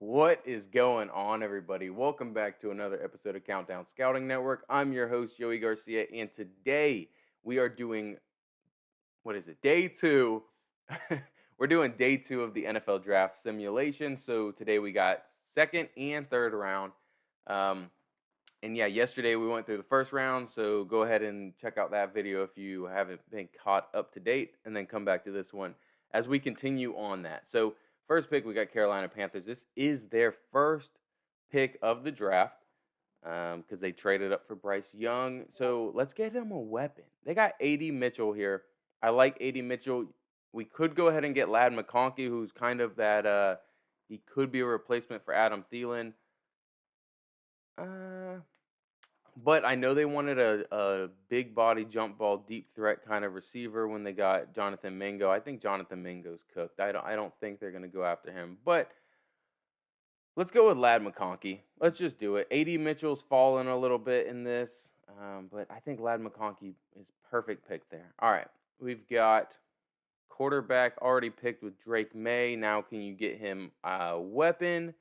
What is going on, everybody? Welcome back to another episode of Countdown Scouting Network. I'm your host, Joey Garcia, and today we are doing what is it? Day two. We're doing day two of the NFL draft simulation. So today we got second and third round. Um, and yeah, yesterday we went through the first round. So go ahead and check out that video if you haven't been caught up to date, and then come back to this one as we continue on that. So first pick, we got Carolina Panthers. This is their first pick of the draft because they traded up for Bryce Young. So let's get them a weapon. They got A.D. Mitchell here. I like A.D. Mitchell. We could go ahead and get Lad McConkey, who's kind of that. He could be a replacement for Adam Thielen. Uh, but I know they wanted a big body jump ball, deep threat kind of receiver when they got Jonathan Mingo. I think Jonathan Mingo's cooked. I don't think they're gonna go after him. But let's go with Lad McConkey. Let's just do it. A.D. Mitchell's fallen a little bit in this, but I think Lad McConkey is perfect pick there. All right, we've got quarterback already picked with Drake May. Now can you get him a weapon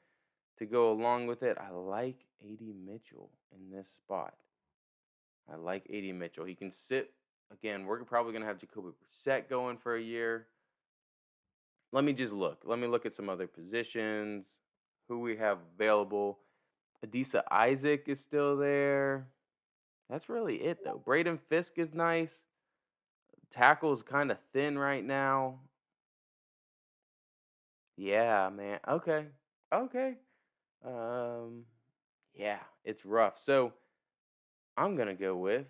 to go along with it? I like A.D. Mitchell in this spot. I like A.D. Mitchell. He can sit again. We're probably gonna have Jacoby Brissett going for a year. Let me just look. Let me look at some other positions. Who we have available. Adisa Isaac is still there. That's really it though. Braden Fisk is nice. Tackle's kind of thin right now. Yeah, man. Okay. Okay. Um yeah, it's rough. So I'm gonna go with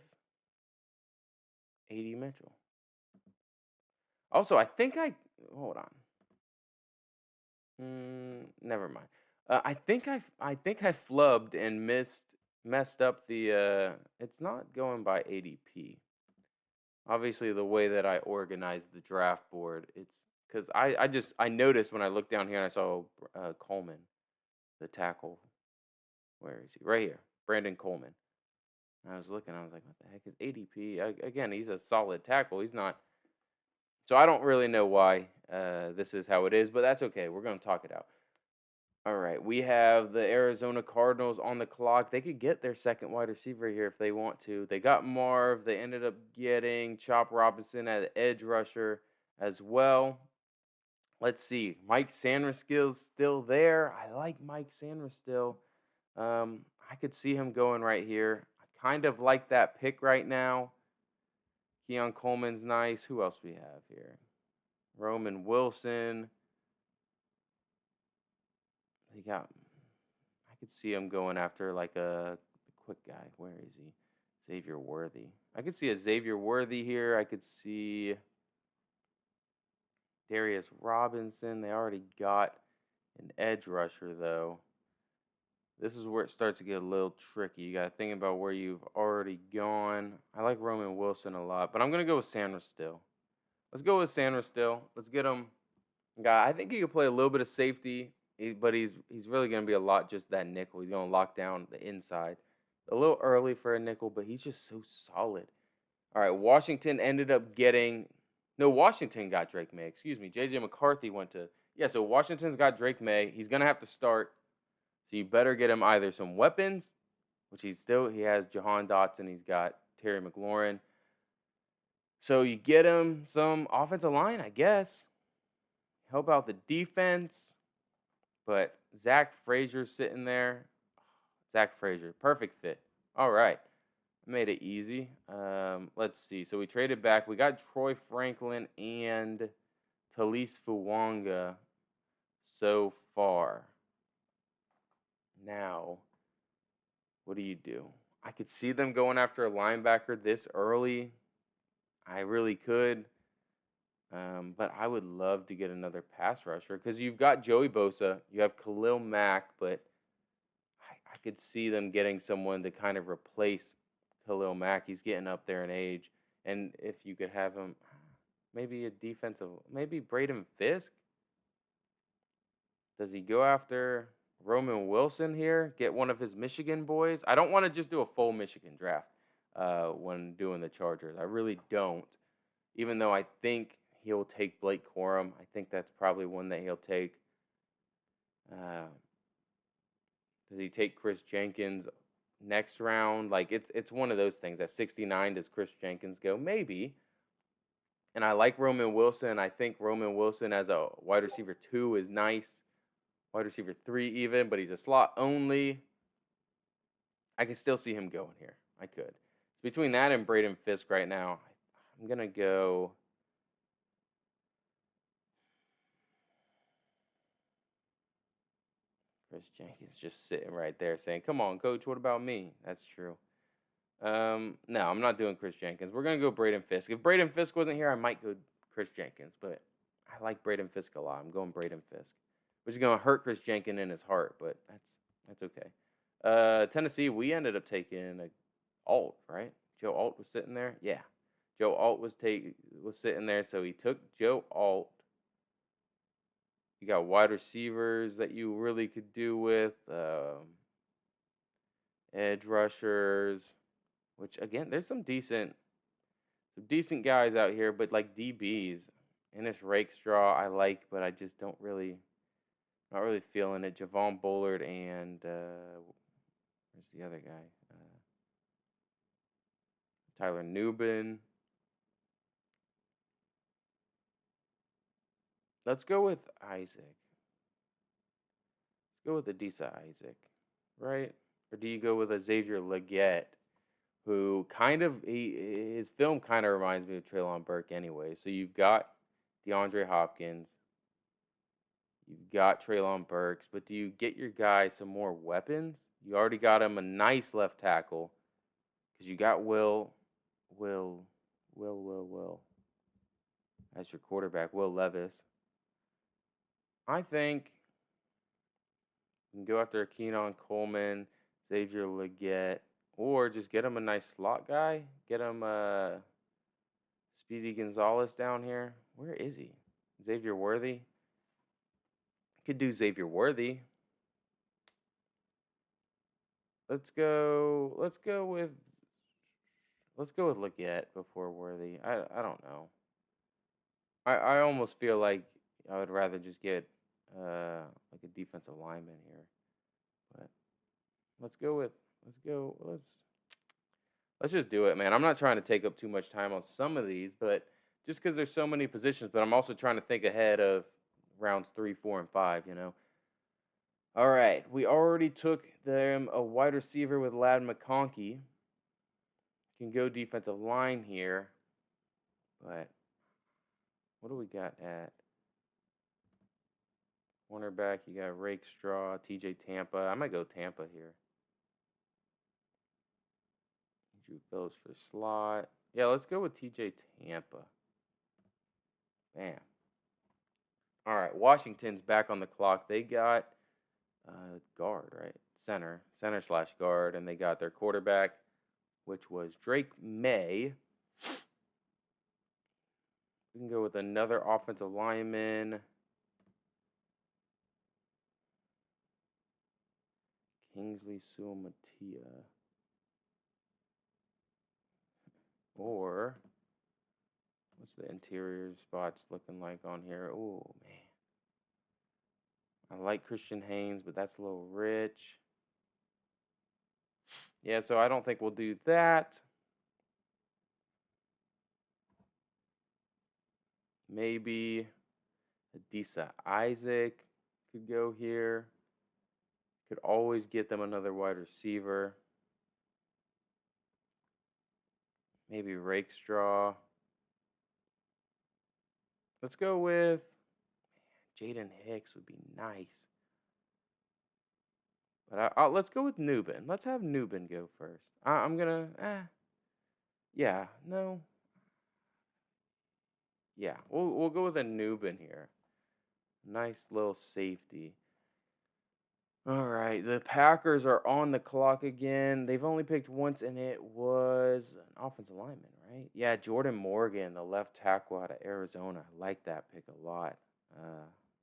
A.D. Mitchell. Also, I think I hold on. Never mind. I think I flubbed and messed up the. It's not going by ADP. Obviously, the way that I organized the draft board, it's because I noticed when I looked down here and I saw Coleman, the tackle. Where is he? Right here, Brandon Coleman. And I was looking. I was like, what the heck is ADP? Again, he's a solid tackle. He's not. So I don't really know why this is how it is, but that's okay. We're gonna talk it out. All right, we have the Arizona Cardinals on the clock. They could get their second wide receiver here if they want to. They got Marv. They ended up getting Chop Robinson at edge rusher as well. Let's see. Mike Sanders still there. I like Mike Sanders still. I could see him going right here. I kind of like that pick right now. Keon Coleman's nice. Who else we have here? Roman Wilson. They got I could see him going after like a quick guy. Where is he? Xavier Worthy. I could see a Xavier Worthy here. I could see Darius Robinson. They already got an edge rusher though. This is where it starts to get a little tricky. You got to think about where you've already gone. I like Roman Wilson a lot, but I'm gonna go with Sanders still. Let's go with Sanders still. Let's get him. Guy, I think he could play a little bit of safety, but he's really going to be a lot just that nickel. He's going to lock down the inside. A little early for a nickel, but he's just so solid. All right, Washington ended up getting no, Washington got Drake May. Excuse me. JJ McCarthy went to yeah. So Washington's got Drake May. He's going to have to start. So you better get him either some weapons, which he has Jahan Dotson. He's got Terry McLaurin. So you get him some offensive line, I guess. Help out the defense. But Zach Frazier sitting there. Zach Frazier, perfect fit. All right, made it easy. Let's see. So we traded back. We got Troy Franklin and Talise Fuwanga so far. Now, what do you do? I could see them going after a linebacker this early. I really could. But I would love to get another pass rusher because you've got Joey Bosa, you have Khalil Mack, but I could see them getting someone to kind of replace Khalil Mack. He's getting up there in age. And if you could have him, maybe a defensive, maybe Braden Fisk. Does he go after Roman Wilson here? Get one of his Michigan boys? I don't want to just do a full Michigan draft when doing the Chargers. I really don't. Even though I think he'll take Blake Corum. I think that's probably one that he'll take. Does he take Chris Jenkins next round? Like it's one of those things. At 69, does Chris Jenkins go? Maybe. And I like Roman Wilson. I think Roman Wilson as a wide receiver 2 is nice. Wide receiver 3 even, but he's a slot only. I can still see him going here. I could. It's between that and Braden Fisk right now. I'm going to go. Chris Jenkins just sitting right there saying, "Come on, coach, what about me?" That's true. No, I'm not doing Chris Jenkins. We're going to go Braden Fisk. If Braden Fisk wasn't here, I might go Chris Jenkins, but I like Braden Fisk a lot. I'm going Braden Fisk, which is going to hurt Chris Jenkins in his heart, but that's okay. Tennessee, we ended up taking a Alt, right? Joe Alt was sitting there. Yeah, Joe Alt was sitting there, so he took Joe Alt. You got wide receivers that you really could do with edge rushers, which again, there's some decent guys out here, but like DBs. And this Rakestraw I like, but I just not really feeling it. Javon Bullard and where's the other guy? Tyler Nubin. Let's go with Isaac. Let's go with Adisa Isaac, right? Or do you go with a Xavier Legette, who his film kind of reminds me of Treylon Burke anyway. So you've got DeAndre Hopkins, you've got Treylon Burks, but do you get your guy some more weapons? You already got him a nice left tackle because you got Will as your quarterback, Will Levis. I think you can go after Keenon Coleman, Xavier Legette, or just get him a nice slot guy. Get him Speedy Gonzalez down here. Where is he? Xavier Worthy. Could do Xavier Worthy. Let's go with Legette before Worthy. I don't know. I almost feel like I would rather just get like a defensive lineman here. But let's just do it, man. I'm not trying to take up too much time on some of these, but just because there's so many positions, but I'm also trying to think ahead of rounds 3, 4, and 5, you know. All right, we already took them a wide receiver with Ladd McConkey. Can go defensive line here, but what do we got at cornerback? You got Rakestraw, TJ Tampa. I might go Tampa here. Drew Phillips for slot. Yeah, let's go with TJ Tampa. Bam. All right, Washington's back on the clock. They got guard, right? Center/guard, and they got their quarterback, which was Drake May. We can go with another offensive lineman. Kingsley Suamatia. Or what's the interior spots looking like on here? Oh, man. I like Christian Haynes, but that's a little rich. Yeah, so I don't think we'll do that. Maybe Adisa Isaac could go here. Could always get them another wide receiver. Maybe Rakestraw. Let's go with Jaden Hicks would be nice. But let's go with Nubin. Let's have Nubin go first. I'm going to, yeah, no. Yeah, we'll go with a Nubin here. Nice little safety. All right, the Packers are on the clock again. They've only picked once, and it was an offensive lineman, right? Yeah, Jordan Morgan, the left tackle out of Arizona. I like that pick a lot.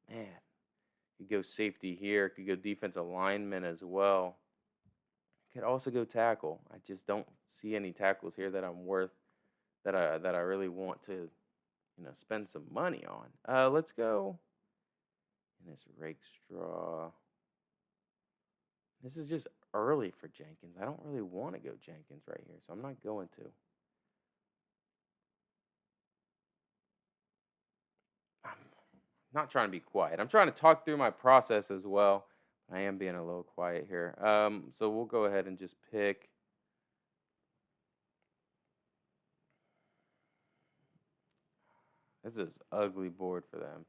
Man, could go safety here. Could go defensive lineman as well. Could also go tackle. I just don't see any tackles here that I'm worth that I really want to, spend some money on. Let's go. And this Rakestraw. This is just early for Jenkins. I don't really want to go Jenkins right here, so I'm not going to. I'm not trying to be quiet. I'm trying to talk through my process as well. I am being a little quiet here. So we'll go ahead and just pick. This is ugly board for them.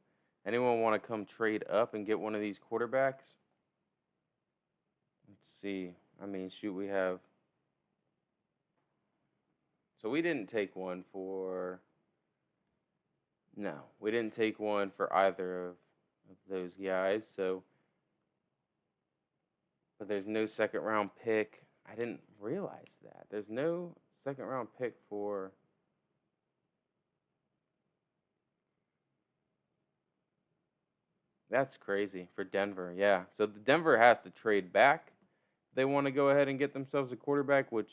Anyone want to come trade up and get one of these quarterbacks? Let's see. I mean, shoot, we have. So we didn't take one for. No, we didn't take one for either of those guys. So, but there's no second round pick. I didn't realize that. There's no second round pick for. That's crazy for Denver. Yeah. So the Denver has to trade back. They want to go ahead and get themselves a quarterback, which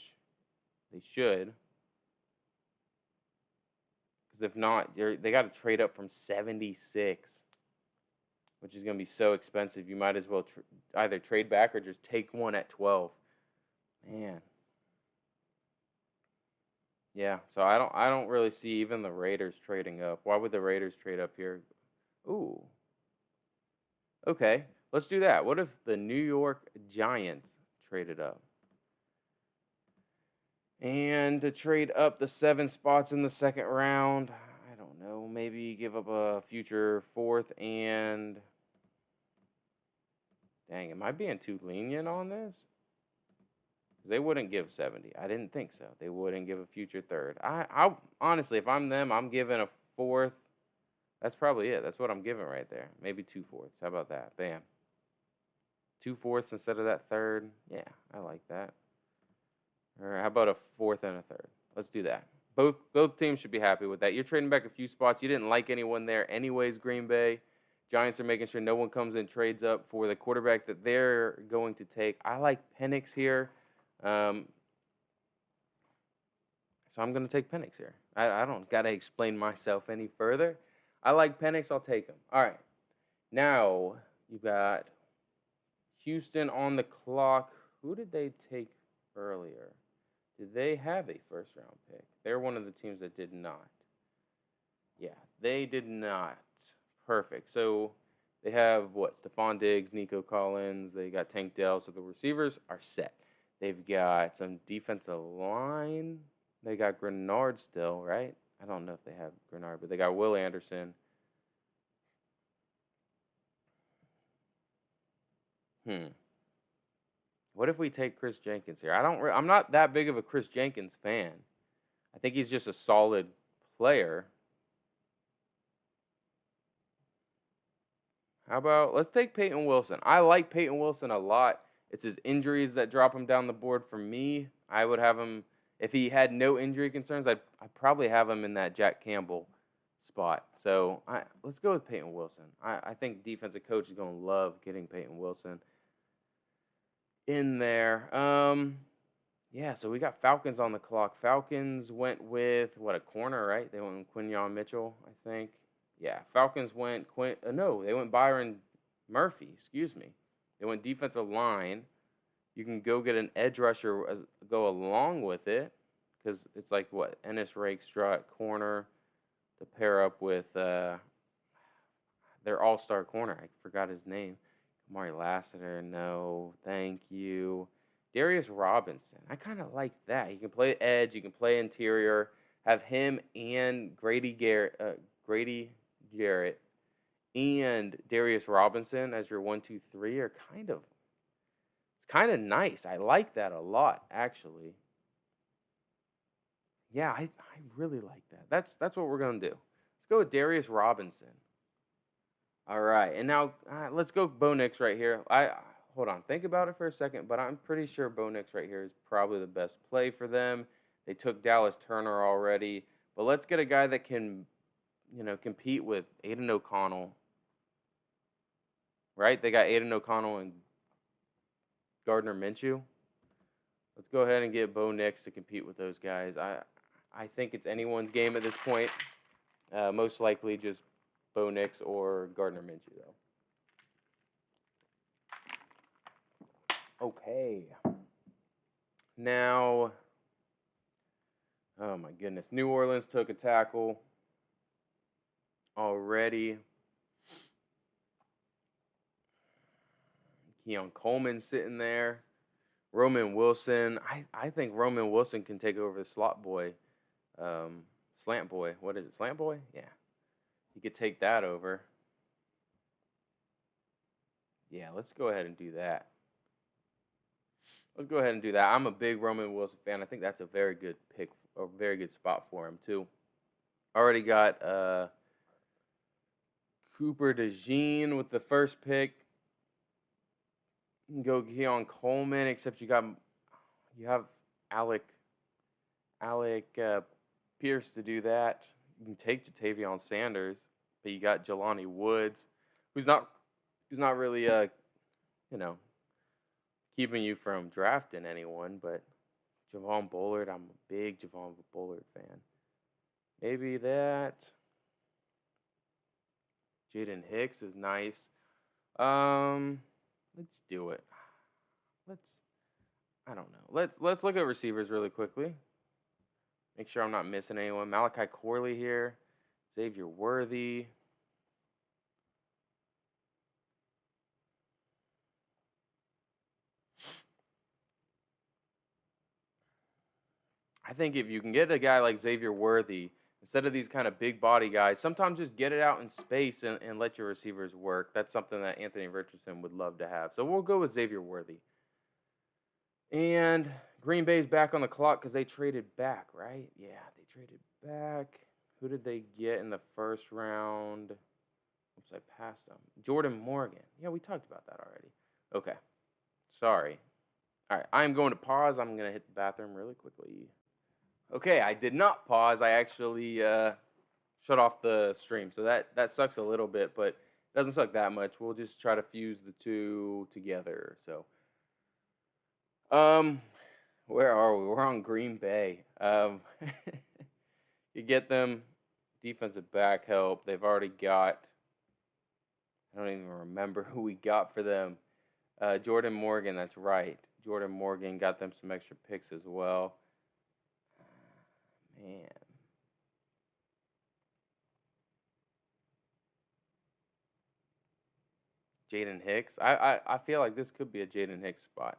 they should. Because if not, they got to trade up from 76, which is going to be so expensive. You might as well either trade back or just take one at 12. Man. Yeah, so I don't really see even the Raiders trading up. Why would the Raiders trade up here? Ooh. Okay, let's do that. What if the New York Giants traded up? And to trade up the 7 spots in the second round, I don't know, maybe give up a future 4th and dang, am I being too lenient on this? They wouldn't give 70. I didn't think so. They wouldn't give a future 3rd. I honestly, if I'm them, I'm giving a 4th. That's probably it. That's what I'm giving right there. Maybe 2 fourths. How about that? Bam. 2 fourths instead of that 3rd. Yeah, I like that. Or how about a 4th and a 3rd? Let's do that. Both teams should be happy with that. You're trading back a few spots. You didn't like anyone there anyways, Green Bay. Giants are making sure no one comes in trades up for the quarterback that they're going to take. I like Penix here. So I'm going to take Penix here. I don't got to explain myself any further. I like Penix. I'll take him. All right. Now, you've got Houston on the clock. Who did they take earlier? Did they have a first-round pick? They're one of the teams that did not. Yeah, they did not. Perfect. So they have, what, Stephon Diggs, Nico Collins. They got Tank Dell. So the receivers are set. They've got some defensive line. They got Grenard still, right? I don't know if they have Grenard, but they got Will Anderson. What if we take Chris Jenkins here? I'm not that big of a Chris Jenkins fan. I think he's just a solid player. How about let's take Peyton Wilson? I like Peyton Wilson a lot. It's his injuries that drop him down the board for me. I would have him if he had no injury concerns. I'd probably have him in that Jack Campbell spot. So let's go with Peyton Wilson. I think defensive coach is going to love getting Peyton Wilson in there. Yeah, so we got Falcons on the clock. Falcons went with a corner, right? They went with Quinyon Mitchell, I think. Yeah, Falcons went no, they went Byron Murphy. Excuse me. They went defensive line. You can go get an edge rusher go along with it because it's like what Ennis Rakestraw at corner to pair up with their all-star corner. I forgot his name. Kamari Lassiter. No, thank you. Darius Robinson. I kind of like that. He can play edge. He can play interior. Have him and Grady Jarrett and Darius Robinson as your 1, 2, 3 are it's kind of nice. I like that a lot, actually. Yeah, I really like that. That's what we're gonna do. Let's go with Darius Robinson. All right, and now let's go Bo Nix right here. Hold on, think about it for a second, but I'm pretty sure Bo Nix right here is probably the best play for them. They took Dallas Turner already, but let's get a guy that can, compete with Aiden O'Connell. Right? They got Aiden O'Connell and Gardner Minshew. Let's go ahead and get Bo Nix to compete with those guys. I think it's anyone's game at this point. Most likely just Bo Nix or Gardner Minshew, though. Okay. Now, oh my goodness. New Orleans took a tackle already. Keon Coleman sitting there. Roman Wilson. I think Roman Wilson can take over the slot boy. Slant boy. What is it? Slant boy? Yeah. He could take that over. Yeah, let's go ahead and do that. Let's go ahead and do that. I'm a big Roman Wilson fan. I think that's a very good pick, a very good spot for him too. Already got Cooper DeJean with the first pick. You can go Keon Coleman, except you have Alec Pierce to do that. You can take Jatavion Sanders, but you got Jelani Woods, who's not really you know keeping you from drafting anyone, but Javon Bullard, I'm a big Javon Bullard fan. Maybe that. Jaden Hicks is nice. Let's do it. Let's. I don't know. Let's look at receivers really quickly. Make sure I'm not missing anyone. Malachi Corley here. Xavier Worthy. I think if you can get a guy like Xavier Worthy, instead of these kind of big body guys, sometimes just get it out in space and let your receivers work. That's something that Anthony Richardson would love to have. So we'll go with Xavier Worthy. And Green Bay's back on the clock because they traded back, right? Yeah, they traded back. Who did they get in the first round? Oops, I passed them. Jordan Morgan. Yeah, we talked about that already. Okay. Sorry. All right, I'm going to pause. I'm going to hit the bathroom really quickly. Okay, I did not pause. I actually shut off the stream. So that sucks a little bit, but it doesn't suck that much. We'll just try to fuse the two together. So, where are we? We're on Green Bay. You get them defensive back help. They've already got. I don't even remember who we got for them. Jordan Morgan. That's right. Jordan Morgan got them some extra picks as well. Man. Jaden Hicks. I feel like this could be a Jaden Hicks spot.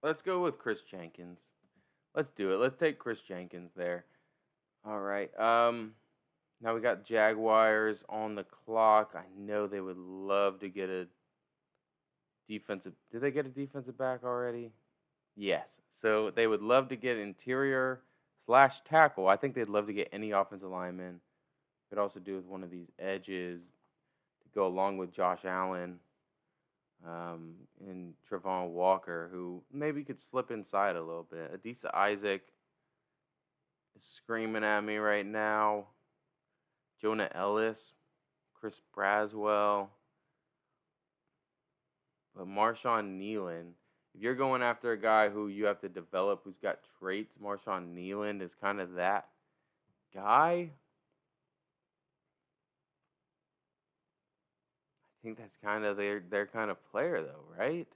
Let's go with Chris Jenkins. Let's do it. Let's take Chris Jenkins there. All right. Now we got Jaguars on the clock. I know they would love to get a defensive. Did they get a defensive back already? Yes. So they would love to get interior / tackle. I think they'd love to get any offensive lineman. Could also do with one of these edges to go along with Josh Allen and Travon Walker, who maybe could slip inside a little bit. Adisa Isaac is screaming at me right now. Jonah Ellis, Chris Braswell, but Marshawn Nealand. If you're going after a guy who you have to develop, who's got traits, Marshawn Nealand is kind of that guy. I think that's kind of their kind of player, though, right?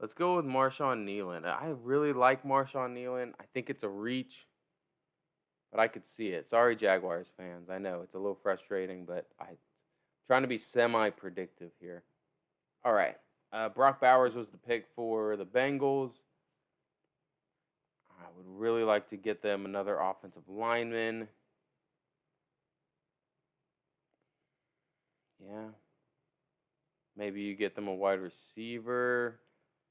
Let's go with Marshawn Nealand. I really like Marshawn Nealand. I think it's a reach, but I could see it. Sorry, Jaguars fans. I know it's a little frustrating, but I'm trying to be semi-predictive here. All right. Brock Bowers was the pick for the Bengals. I would really like to get them another offensive lineman. Yeah. Maybe you get them a wide receiver.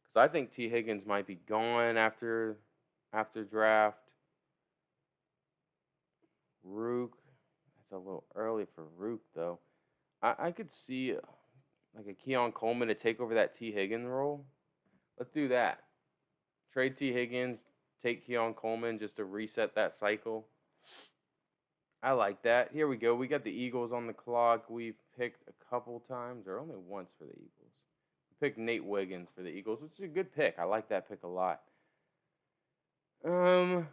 Because I think T. Higgins might be gone after draft. Rook. That's a little early for Rook, though. I could see like a Keon Coleman to take over that T. Higgins role. Let's do that. Trade T. Higgins, take Keon Coleman just to reset that cycle. I like that. Here we go. We got the Eagles on the clock. We've picked a couple times, or only once for the Eagles. We picked Nate Wiggins for the Eagles, which is a good pick. I like that pick a lot. I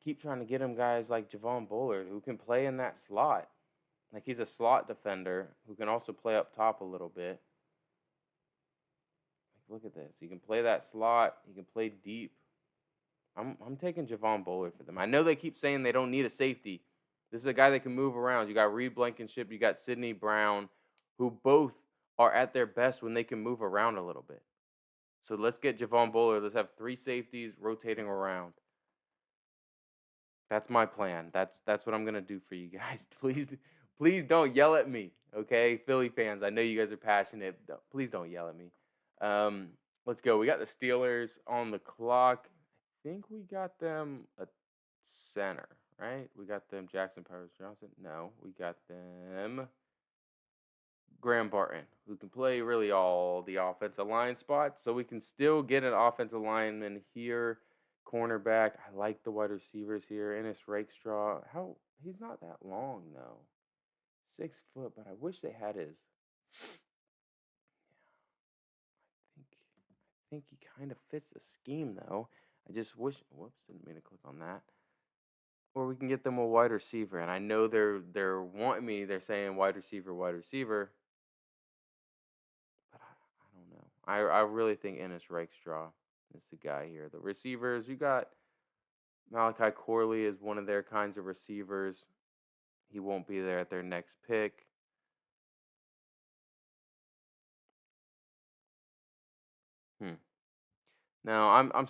keep trying to get him guys like Javon Bullard who can play in that slot. Like he's a slot defender who can also play up top a little bit. Like, look at this. He can play that slot. He can play deep. I'm taking Javon Bullard for them. I know they keep saying they don't need a safety. This is a guy that can move around. You got Reed Blankenship. You got Sidney Brown, who both are at their best when they can move around a little bit. So let's get Javon Bullard. Let's have 3 safeties rotating around. That's my plan. That's what I'm gonna do for you guys. Please don't yell at me, okay, Philly fans. I know you guys are passionate. Please don't yell at me. Um, let's go. We got the Steelers on the clock. I think we got them a center, right? We got them Jackson Powers Johnson. No, we got them Graham Barton, who can play really all the offensive line spots. So we can still get an offensive lineman here, cornerback. I like the wide receivers here. Ennis Rakestraw. How he's not that long though. 6 foot, but I wish they had his. I think he kind of fits the scheme though. I just wish. Whoops, didn't mean to click on that. Or we can get them a wide receiver, and I know they're wanting me. They're saying wide receiver, wide receiver. But I don't know. I really think Ennis Rakestraw is the guy here. The receivers, you got Malachi Corley is one of their kinds of receivers. He won't be there at their next pick. Hmm. No, I'm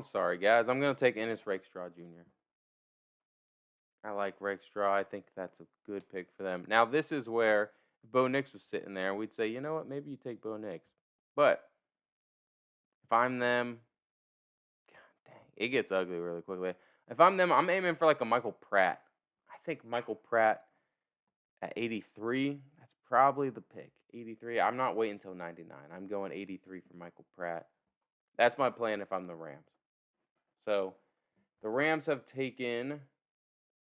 sorry guys. I'm gonna take Ennis Rakestraw Jr. I like Rakestraw. I think that's a good pick for them. Now this is where if Bo Nix was sitting there, we'd say, you know what, maybe you take Bo Nix. But if I'm them, God dang, it gets ugly really quickly. If I'm them, I'm aiming for like a Michael Pratt. I think Michael Pratt at 83, that's probably the pick. 83. I'm not waiting until 99. I'm going 83 for Michael Pratt. That's my plan if I'm the Rams. So the Rams have taken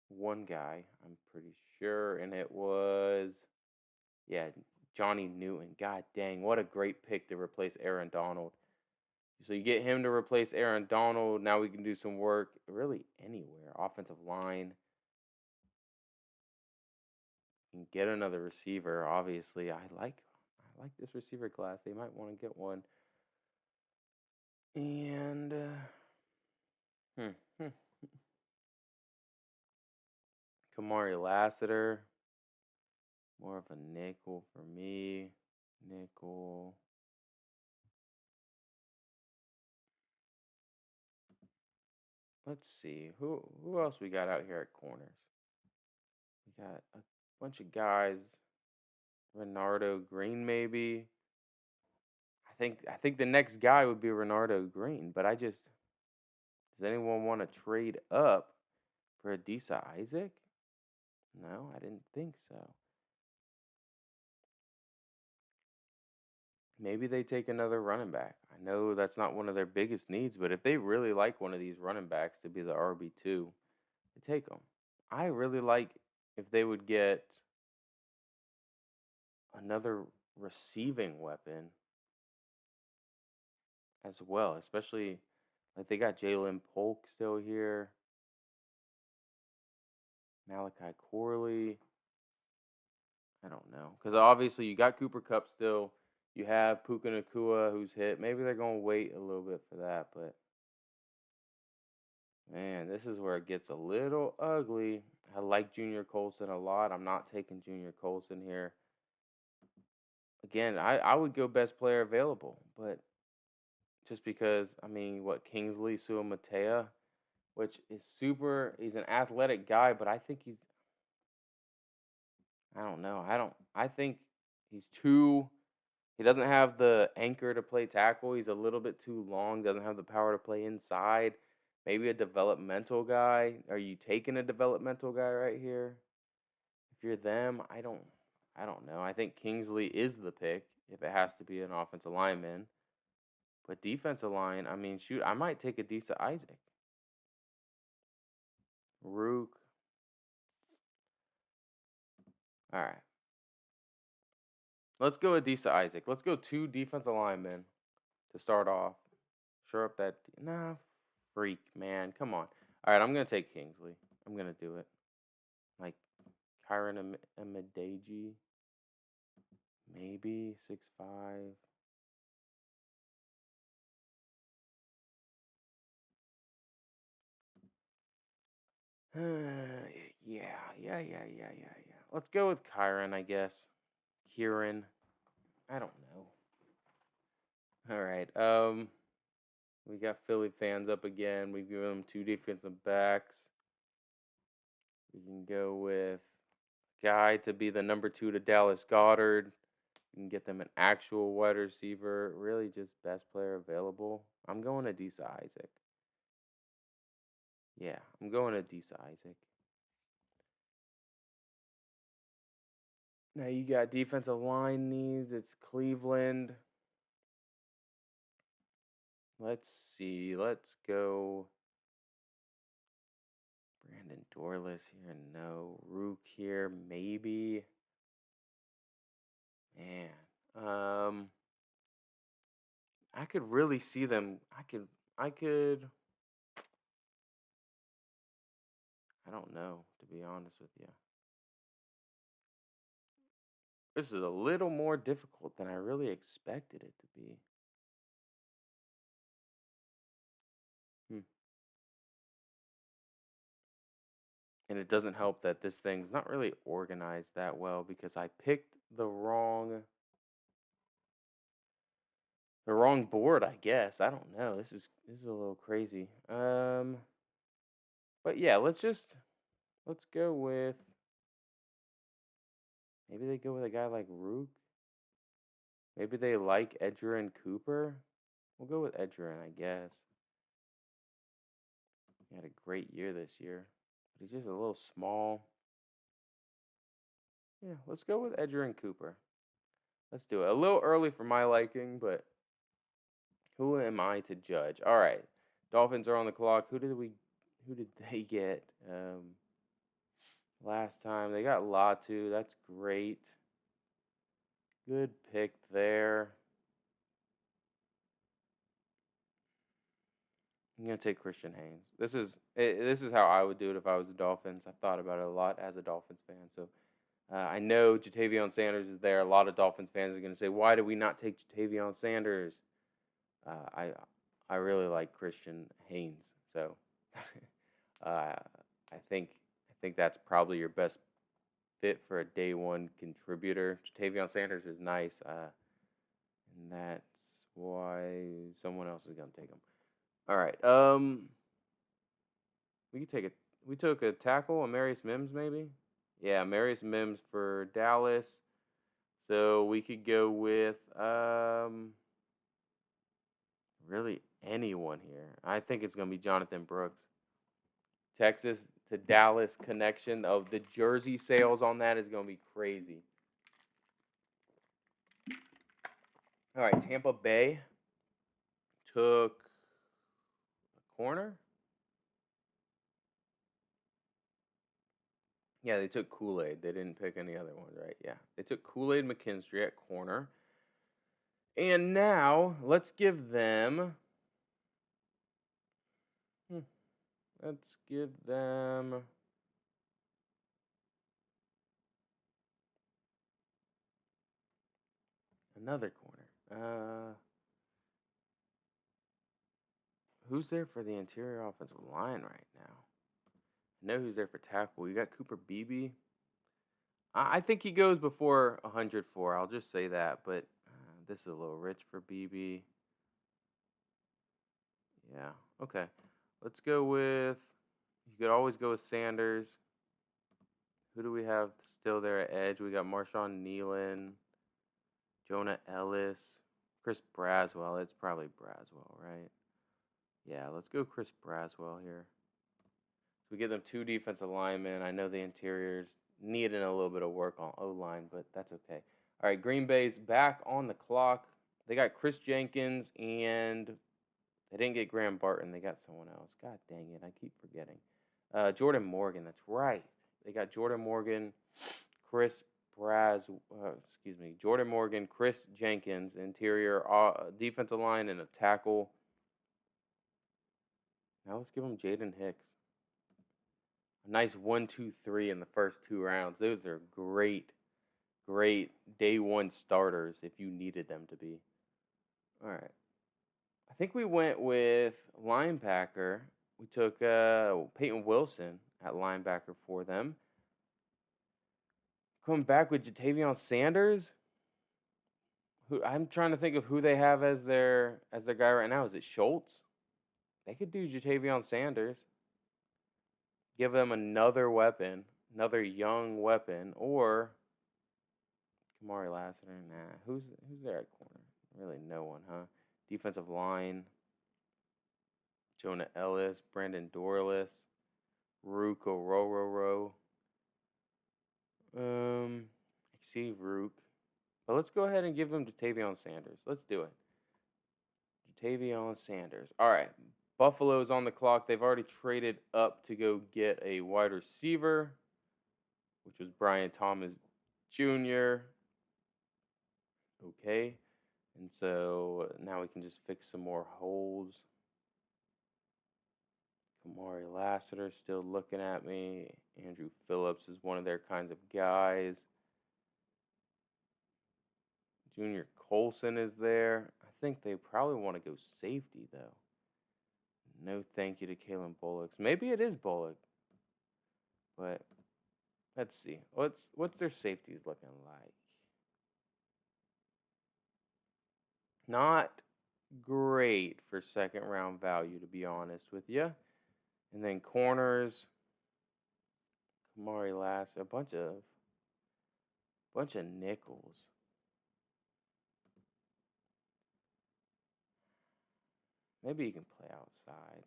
one guy, I'm pretty sure, and it was, yeah, Johnny Newton. God dang, what a great pick to replace Aaron Donald. So you get him to replace Aaron Donald. Now we can do some work really anywhere. Offensive line. You can get another receiver. Obviously, I like this receiver class. They might want to get one. And hmm, hmm. Kamari Lassiter, more of a nickel for me. Nickel. Let's see who else we got out here at corners. We got a bunch of guys. Renardo Green, maybe. I think the next guy would be Renardo Green, but does anyone want to trade up for Adisa Isaac? No, I didn't think so. Maybe they take another running back. I know that's not one of their biggest needs, but if they really like one of these running backs to be the RB2, they take them. I really like if they would get another receiving weapon as well, especially like they got Jalen Polk still here, Malachi Corley. I don't know. Because obviously you got Cooper Cup still. You have Puka Nakua who's hit. Maybe they're going to wait a little bit for that. But, man, this is where it gets a little ugly. I like Junior Colson a lot. I'm not taking Junior Colson here. Again, I would go best player available. But just because, I mean, what, Kingsley Suamatea, which is he's an athletic guy, but I think I don't know. I think he's too. He doesn't have the anchor to play tackle. He's a little bit too long. Doesn't have the power to play inside. Maybe a developmental guy. Are you taking a developmental guy right here? If you're them, I don't know. I think Kingsley is the pick if it has to be an offensive lineman. But defensive line, I mean, shoot, I might take Adisa Isaac. Rook. All right. Let's go Adisa Isaac. Let's go 2 defensive linemen to start off. Sure up that. Nah, freak, man. Come on. All right, I'm going to take Kingsley. I'm going to do it. Like, Kyron Amedeji, maybe 6'5". Yeah. Let's go with Kyron, I guess. Kieran. I don't know. All right. We got Philly fans up again. We've given them 2 defensive backs. We can go with guy to be the number 2 to Dallas Goedert. You can get them an actual wide receiver. Really just best player available. I'm going to Disa Isaac. Yeah, I'm going to Disa Isaac. Now you got defensive line needs. It's Cleveland. Let's see. Let's go. Brandon Dorless here. No. Rook here. Maybe. Man. I could really see them. I don't know, to be honest with you. This is a little more difficult than I really expected it to be. Hmm. And it doesn't help that this thing's not really organized that well because I picked the wrong board, I guess. I don't know. This is a little crazy. But yeah, let's go with maybe they go with a guy like Rook. Maybe they like Edgerrin Cooper. We'll go with Edgerrin, I guess. He had a great year this year, but he's just a little small. Yeah, let's go with Edgerrin Cooper. Let's do it. A little early for my liking, but who am I to judge? All right, Dolphins are on the clock. Who did they get? Last time they got Latu. That's great. Good pick there. I'm gonna take Christian Haynes. This is how I would do it if I was the Dolphins. I've thought about it a lot as a Dolphins fan. So I know Jatavion Sanders is there. A lot of Dolphins fans are gonna say, "Why did we not take Jatavion Sanders?" Uh, I really like Christian Haynes. So I think that's probably your best fit for a day one contributor. Jatavion Sanders is nice, and that's why someone else is gonna take him. All right. We could take a we took a tackle, Amarius Mims, maybe. Yeah, Amarius Mims for Dallas. So we could go with really anyone here. I think it's gonna be Jonathan Brooks. Texas to Dallas connection of the jersey sales on that is gonna be crazy. All right, Tampa Bay took a corner. Yeah, they took Kool-Aid. They didn't pick any other ones, right? Yeah, they took Kool-Aid McKinstry at corner. And now let's give them. Let's give them. Another corner. Who's there for the interior offensive line right now? I know who's there for tackle. You got Cooper Beebe. I think he goes before 104. I'll just say that, but this is a little rich for Beebe. Yeah. Okay. Let's go with. You could always go with Sanders. Who do we have still there at edge? We got Marshawn Nealon, Jonah Ellis, Chris Braswell. It's probably Braswell, right? Yeah, let's go Chris Braswell here. So we get them 2 defensive linemen. I know the interiors needing a little bit of work on O-line, but that's okay. All right, Green Bay's back on the clock. They got Chris Jenkins, and they didn't get Graham Barton. They got someone else. God dang it, I keep forgetting. Jordan Morgan, that's right. They got Jordan Morgan, Jordan Morgan, Chris Jenkins, interior defensive line, and a tackle. Now let's give them Jaden Hicks. A nice 1, 2, 3 in the first 2 rounds. Those are great, great day one starters if you needed them to be. All right. I think we went with linebacker. We took Peyton Wilson at linebacker for them. Coming back with Jatavion Sanders. Who I'm trying to think of who they have as their guy right now. Is it Schultz? They could do Jatavion Sanders. Give them another weapon, another young weapon, or Kamari Lassiter. Nah, who's there at corner? Really, no one, huh? Defensive line. Jonah Ellis, Brandon Dorless, Rook Orororo. I see Rook. But let's go ahead and give them Jatavion Sanders. Let's do it. Jatavion Sanders. All right. Buffalo's on the clock. They've already traded up to go get a wide receiver, which was Brian Thomas Jr. Okay. And so now we can just fix some more holes. Kamari Lassiter still looking at me. Andrew Phillips is one of their kinds of guys. Junior Colson is there. I think they probably want to go safety, though. No thank you to Kalen Bullock. Maybe it is Bullock. But let's see. What's their safeties looking like? Not great for second round value, to be honest with you. And then corners, Kamari Lassiter, a bunch of nickels. Maybe you can play outside.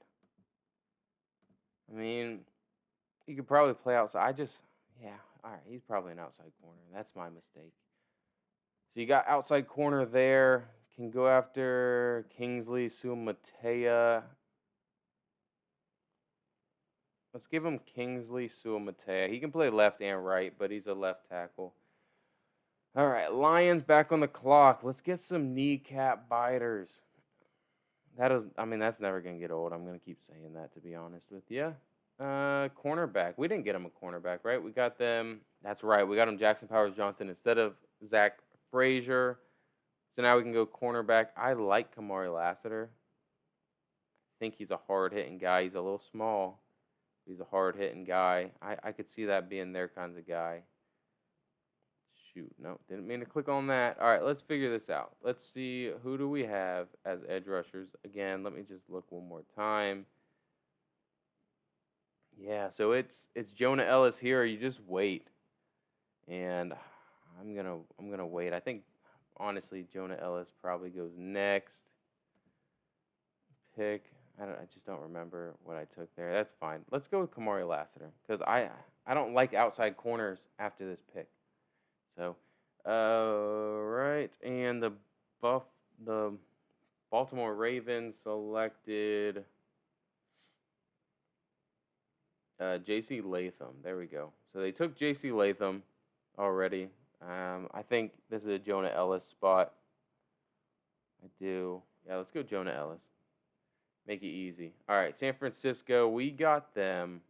I mean, you could probably play outside. All right, he's probably an outside corner. That's my mistake. So you got outside corner there. Can go after Kingsley Suamatea. Let's give him Kingsley Suamatea. He can play left and right, but he's a left tackle. All right, Lions back on the clock. Let's get some kneecap biters. That's never going to get old. I'm going to keep saying that, to be honest with you. Cornerback. We didn't get him a cornerback, right? We got them. That's right. We got him Jackson Powers Johnson instead of Zach Frazier. So now we can go cornerback. I like Kamari Lassiter. I think he's a hard-hitting guy. He's a little small. He's a hard-hitting guy. I could see that being their kinds of guy. Shoot, no, didn't mean to click on that. All right, let's figure this out. Let's see, who do we have as edge rushers? Again, let me just look one more time. Yeah, so it's Jonah Ellis here. You just wait, and I'm gonna wait. I think honestly, Jonah Ellis probably goes next. Pick. I just don't remember what I took there. That's fine. Let's go with Kamari Lassiter because I don't like outside corners after this pick. So, right, and the Baltimore Ravens selected J.C. Latham. There we go. So they took J.C. Latham already. I think this is a Jonah Ellis spot. I do. Yeah, let's go Jonah Ellis. Make it easy. All right, San Francisco, we got them.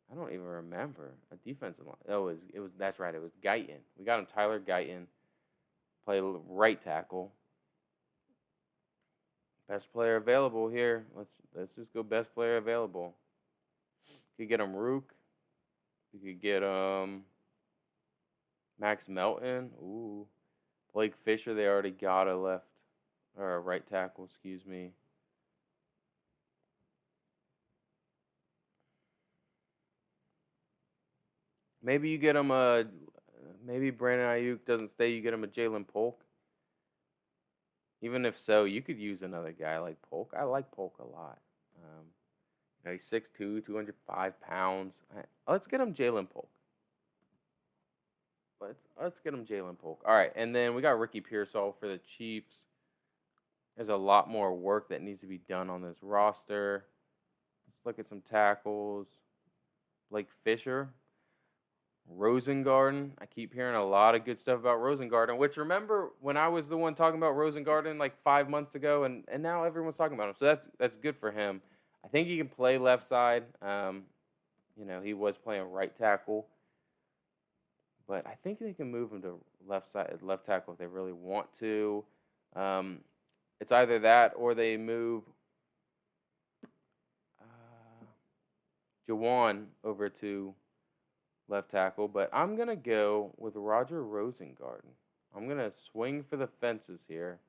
I don't even remember a defensive line. Oh, it was that's right. It was Guyton. We got him Tyler Guyton. Play right tackle. Best player available here. Let's just go best player available. Could get him Rook. We could get Max Melton. Ooh. Blake Fisher, they already got a right tackle, excuse me. Maybe you get him maybe Brandon Ayuk doesn't stay, you get him a Jalen Polk. Even if so, you could use another guy like Polk. I like Polk a lot. He's 6'2", 205 pounds. Let's get him Jalen Polk. Let's get him Jalen Polk. All right, and then we got Ricky Pearsall for the Chiefs. There's a lot more work that needs to be done on this roster. Let's look at some tackles. Blake Fisher. Rosengarten. I keep hearing a lot of good stuff about Rosengarten, which remember when I was the one talking about Rosengarten like 5 months ago, and now everyone's talking about him. So that's good for him. I think he can play left side. You know, he was playing right tackle, but I think they can move him to left tackle if they really want to. Um, it's either that or they move uh, Jawan over to left tackle. But I'm gonna go with Roger Rosengarten. I'm gonna swing for the fences here.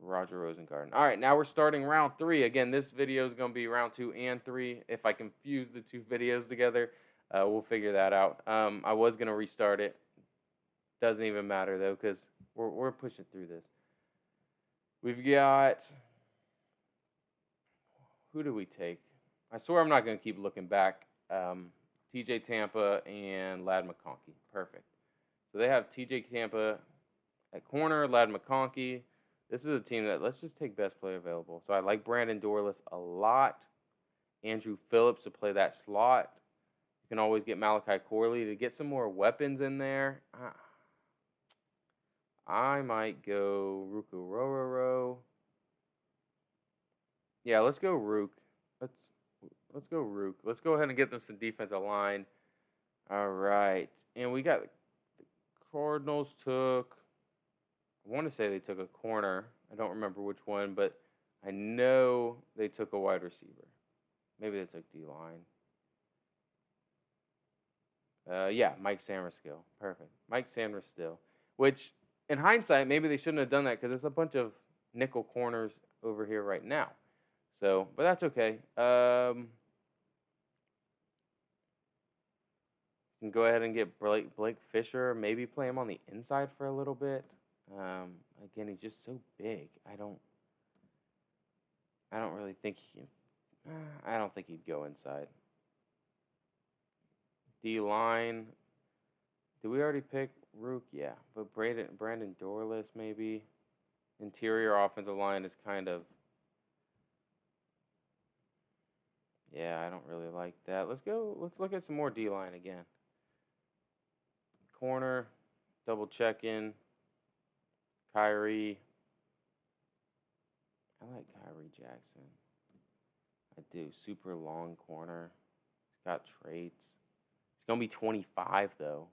Roger Rosengarten. All right, now we're starting round 3. Again, this video is going to be round 2 and 3. If I confuse the two videos together, we'll figure that out. I was going to restart it. Doesn't even matter, though, because we're pushing through this. We've got... Who do we take? I swear I'm not going to keep looking back. TJ Tampa and Ladd McConkey. Perfect. So they have TJ Tampa at corner, Ladd McConkey. This is a team that, let's just take best player available. So I like Brandon Dorlus a lot. Andrew Phillips to play that slot. You can always get Malachi Corley to get some more weapons in there. I might go Ruku Rororo. Yeah, let's go Rook. Let's go Rook. Let's go ahead and get them some defensive line. All right. And we got the Cardinals took... I want to say they took a corner. I don't remember which one, but I know they took a wide receiver. Maybe they took D-line. Yeah, Mike Samerskill. Perfect. Mike Samerskill. Which, in hindsight, maybe they shouldn't have done that because there's a bunch of nickel corners over here right now. So, but that's okay. Can go ahead and get Blake Fisher. Maybe play him on the inside for a little bit. Again, he's just so big. I don't really think he can. I don't think he'd go inside. D-line. Did we already pick Rook? Yeah, but Brandon Dorlus maybe. Interior offensive line is kind of. Yeah, I don't really like that. Let's look at some more D-line again. Corner, double check in. Kyrie. I like Kyrie Jackson. I do. Super long corner. He's got traits. He's going to be 25, though.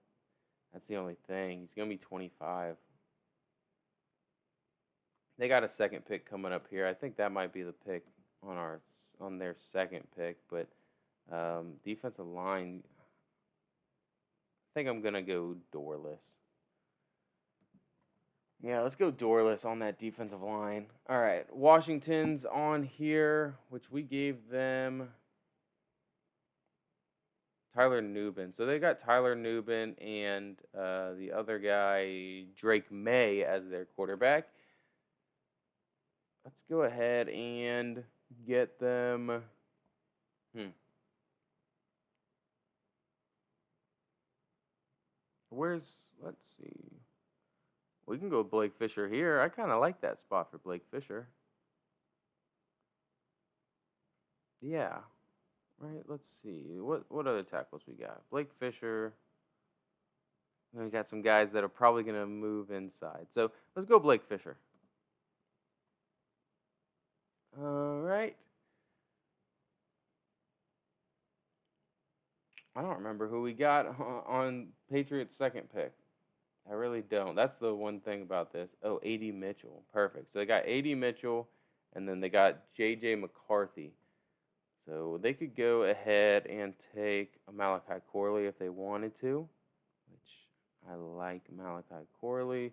That's the only thing. He's going to be 25. They got a second pick coming up here. I think that might be the pick on their second pick. But defensive line, I think I'm going to go Dorlus. Yeah, let's go Dorlus on that defensive line. All right, Washington's on here, which we gave them Tyler Nubin. So they got Tyler Nubin and the other guy, Drake May, as their quarterback. Let's go ahead and get them. Let's see. We can go Blake Fisher here. I kind of like that spot for Blake Fisher. Yeah. Right, let's see. What other tackles we got? Blake Fisher. And we got some guys that are probably going to move inside. So let's go Blake Fisher. All right. I don't remember who we got on Patriots' second pick. I really don't. That's the one thing about this. Oh, A.D. Mitchell. Perfect. So they got A.D. Mitchell, and then they got J.J. McCarthy. So they could go ahead and take a Malachi Corley if they wanted to, which I like Malachi Corley.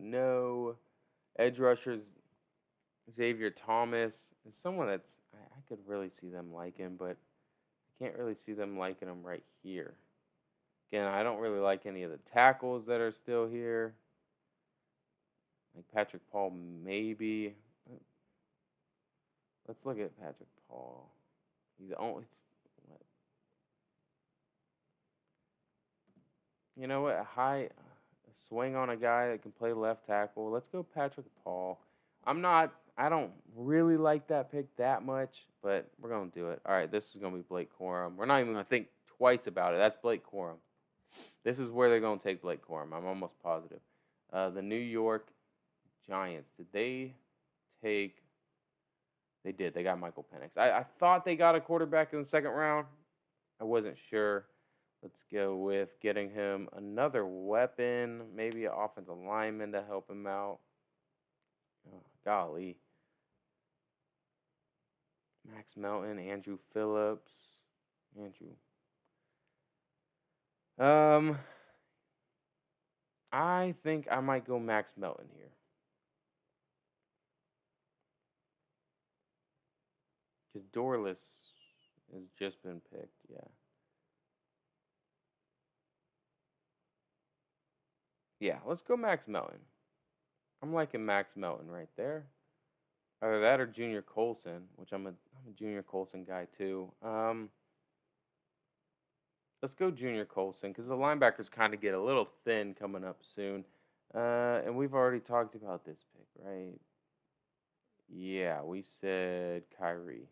No. Edge rushers, Xavier Thomas is someone that's, I could really see them liking, but I can't really see them liking him right here. Again, I don't really like any of the tackles that are still here. Like Patrick Paul, maybe. Let's look at Patrick Paul. He's only. You know what? A swing on a guy that can play left tackle. Let's go Patrick Paul. I don't really like that pick that much, but we're going to do it. All right, this is going to be Blake Corum. We're not even going to think twice about it. That's Blake Corum. This is where they're going to take Blake Corum. I'm almost positive. The New York Giants. Did they take? They did. They got Michael Penix. I thought they got a quarterback in the second round. I wasn't sure. Let's go with getting him another weapon, maybe an offensive lineman to help him out. Oh, golly. Max Melton, Andrew Phillips. Andrew. I think I might go Max Melton here. Because Dorless has just been picked, yeah. Yeah, let's go Max Melton. I'm liking Max Melton right there. Either that or Junior Colson, which I'm a Junior Colson guy too. Let's go Junior Colson because the linebackers kind of get a little thin coming up soon. And we've already talked about this pick, right? Yeah, we said Kyrie.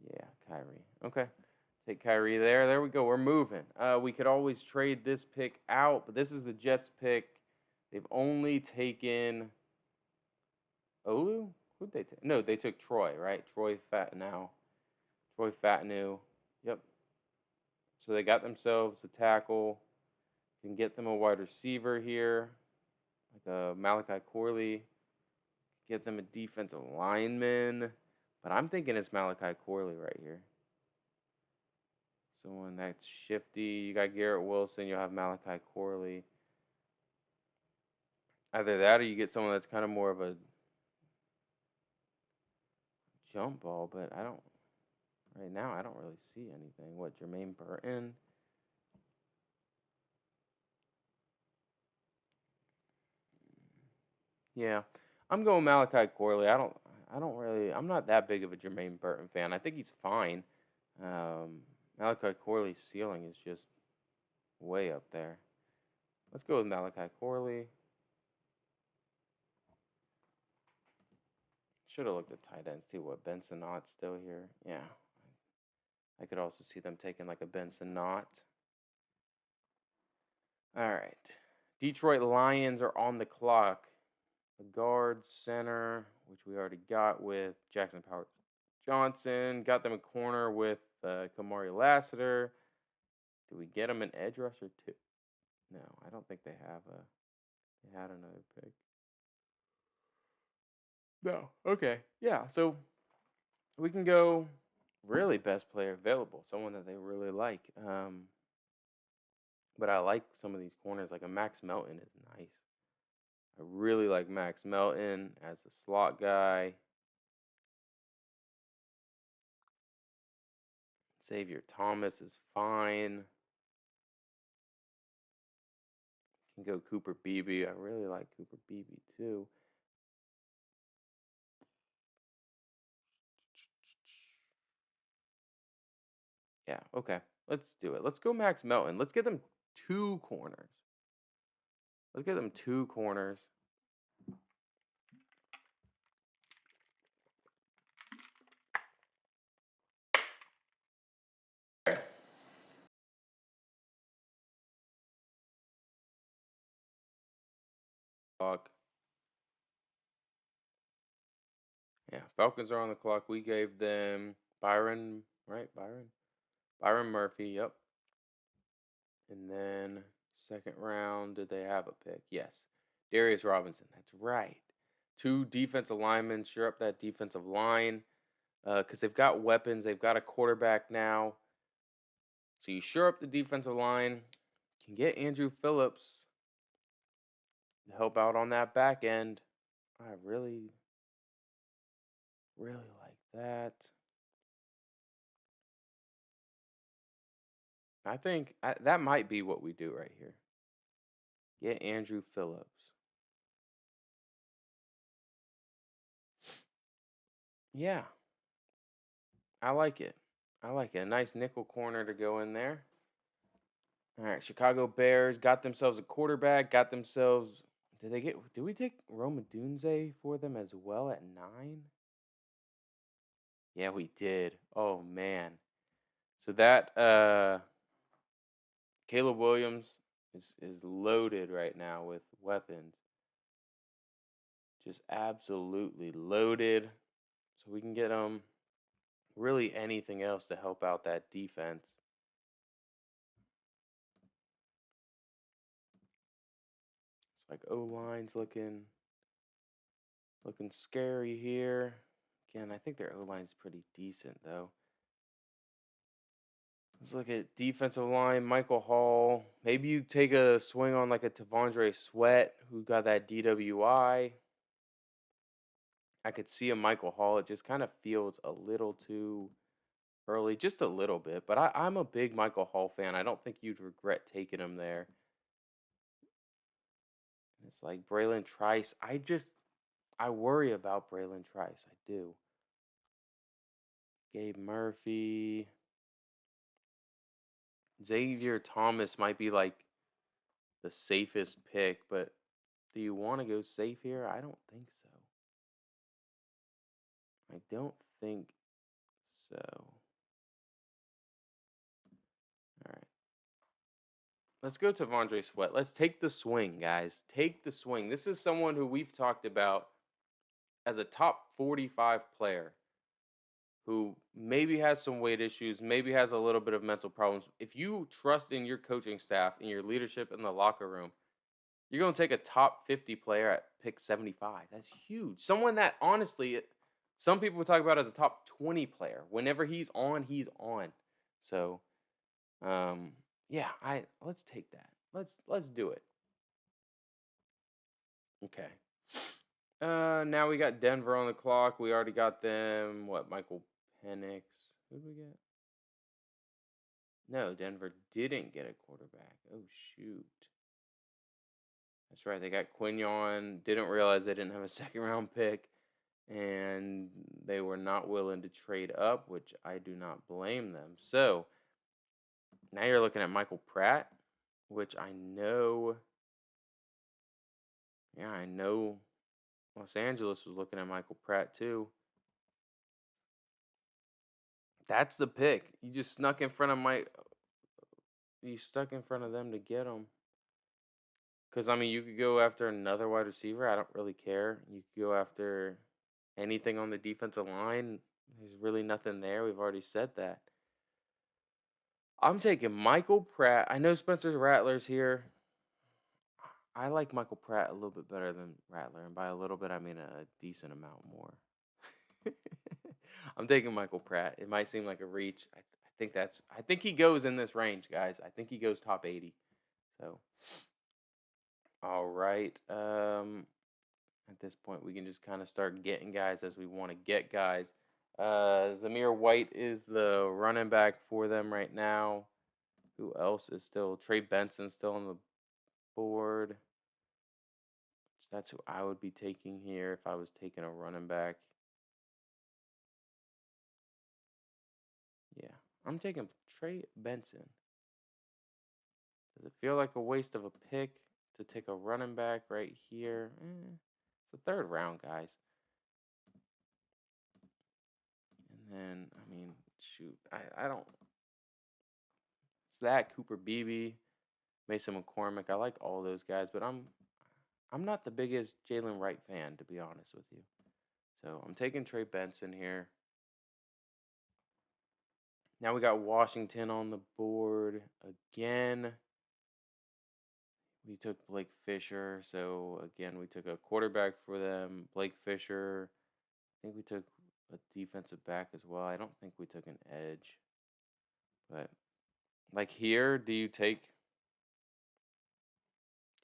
Yeah, Kyrie. Okay. Take Kyrie there. There we go. We're moving. We could always trade this pick out, but this is the Jets pick. They've only taken Olu? Who'd they take? No, they took Troy, right? Troy Fattenow. Troy Fattenu. Yep. So they got themselves a tackle. You can get them a wide receiver here, like a Malachi Corley. Get them a defensive lineman. But I'm thinking it's Malachi Corley right here. Someone that's shifty. You got Garrett Wilson. You'll have Malachi Corley. Either that or you get someone that's kind of more of a jump ball, but I don't. Right now, I don't really see anything. What, Jermaine Burton? Yeah, I'm going Malachi Corley. I'm not that big of a Jermaine Burton fan. I think he's fine. Malachi Corley's ceiling is just way up there. Let's go with Malachi Corley. Should have looked at tight ends too. What, Benson Knott still here? Yeah. I could also see them taking like a Benson Knott. All right. Detroit Lions are on the clock. The guard center, which we already got with Jackson Powers Johnson. Got them a corner with Kamari Lassiter. Do we get them an edge rusher too? No, I don't think they have a. They had another pick. No. Okay. Yeah. So we can go really best player available, someone that they really like. But I like some of these corners. Like a Max Melton is nice. I really like Max Melton as a slot guy. Xavier Thomas is fine. Can go Cooper Beebe. I really like Cooper Beebe too. Yeah, okay. Let's do it. Let's go Max Melton. Let's get them two corners. Let's get them two corners. Clock. Yeah, Falcons are on the clock. We gave them Byron, right? Byron Murphy, yep. And then second round, did they have a pick? Yes. Darius Robinson. That's right. Two defensive linemen, sure up that defensive line. Because they've got weapons. They've got a quarterback now. So you shore up the defensive line. Can get Andrew Phillips to help out on that back end. I really, really like that. I think that might be what we do right here. Get Andrew Phillips. Yeah, I like it. I like it. A nice nickel corner to go in there. All right, Chicago Bears got themselves a quarterback. Got themselves. Did they get? Did we take Roma Dunze for them as well at 9? Yeah, we did. Oh man. So that Caleb Williams is loaded right now with weapons. just absolutely loaded. So we can get really anything else to help out that defense. It's like O-line's looking scary here. Again, I think their O-line's pretty decent though. Let's look at defensive line, Michael Hall. Maybe you take a swing on like a Tavondre Sweat who got that DWI. I could see a Michael Hall. It just kind of feels a little too early, just a little bit. But I'm a big Michael Hall fan. I don't think you'd regret taking him there. It's like Braylon Trice. I worry about Braylon Trice. I do. Gabe Murphy. Xavier Thomas might be like the safest pick, but do you want to go safe here? I don't think so. I don't think so. All right. Let's go to Tavondre Sweat. Let's take the swing, guys. Take the swing. This is someone who we've talked about as a top 45 player who maybe has some weight issues, maybe has a little bit of mental problems. If you trust in your coaching staff, in your leadership in the locker room, you're going to take a top 50 player at pick 75. That's huge. Someone that honestly, some people would talk about as a top 20 player. Whenever he's on, he's on. So, yeah, let's take that. Let's do it. Okay. Now we got Denver on the clock. We already got them. What, Michael Penix? Who did we get? No, Denver didn't get a quarterback. Oh, shoot. That's right. They got Quinion. Didn't realize they didn't have a second round pick. And they were not willing to trade up, which I do not blame them. So now you're looking at Michael Pratt, which I know. Yeah, I know Los Angeles was looking at Michael Pratt too. That's the pick. You just snuck in front of you stuck in front of them to get him. Because, I mean, you could go after another wide receiver. I don't really care. You could go after anything on the defensive line. There's really nothing there. We've already said that. I'm taking Michael Pratt. I know Spencer Rattler's here. I like Michael Pratt a little bit better than Rattler. And by a little bit, I mean a decent amount more. I'm taking Michael Pratt. It might seem like a reach. I think he goes in this range, guys. I think he goes top 80. So, all right. At this point, we can just kind of start getting guys as we want to get guys. Zamir White is the running back for them right now. Who else is still? Trey Benson still on the board. That's who I would be taking here if I was taking a running back. Yeah, I'm taking Trey Benson. Does it feel like a waste of a pick to take a running back right here? It's the third round, guys. And then, I mean, shoot, I don't. It's that Cooper Beebe, Mason McCormick. I like all those guys, but I'm not the biggest Jalen Wright fan, to be honest with you. So I'm taking Trey Benson here. Now we got Washington on the board again. We took Blake Fisher. So again, we took a quarterback for them. Blake Fisher. I think we took a defensive back as well. I don't think we took an edge. But like here, do you take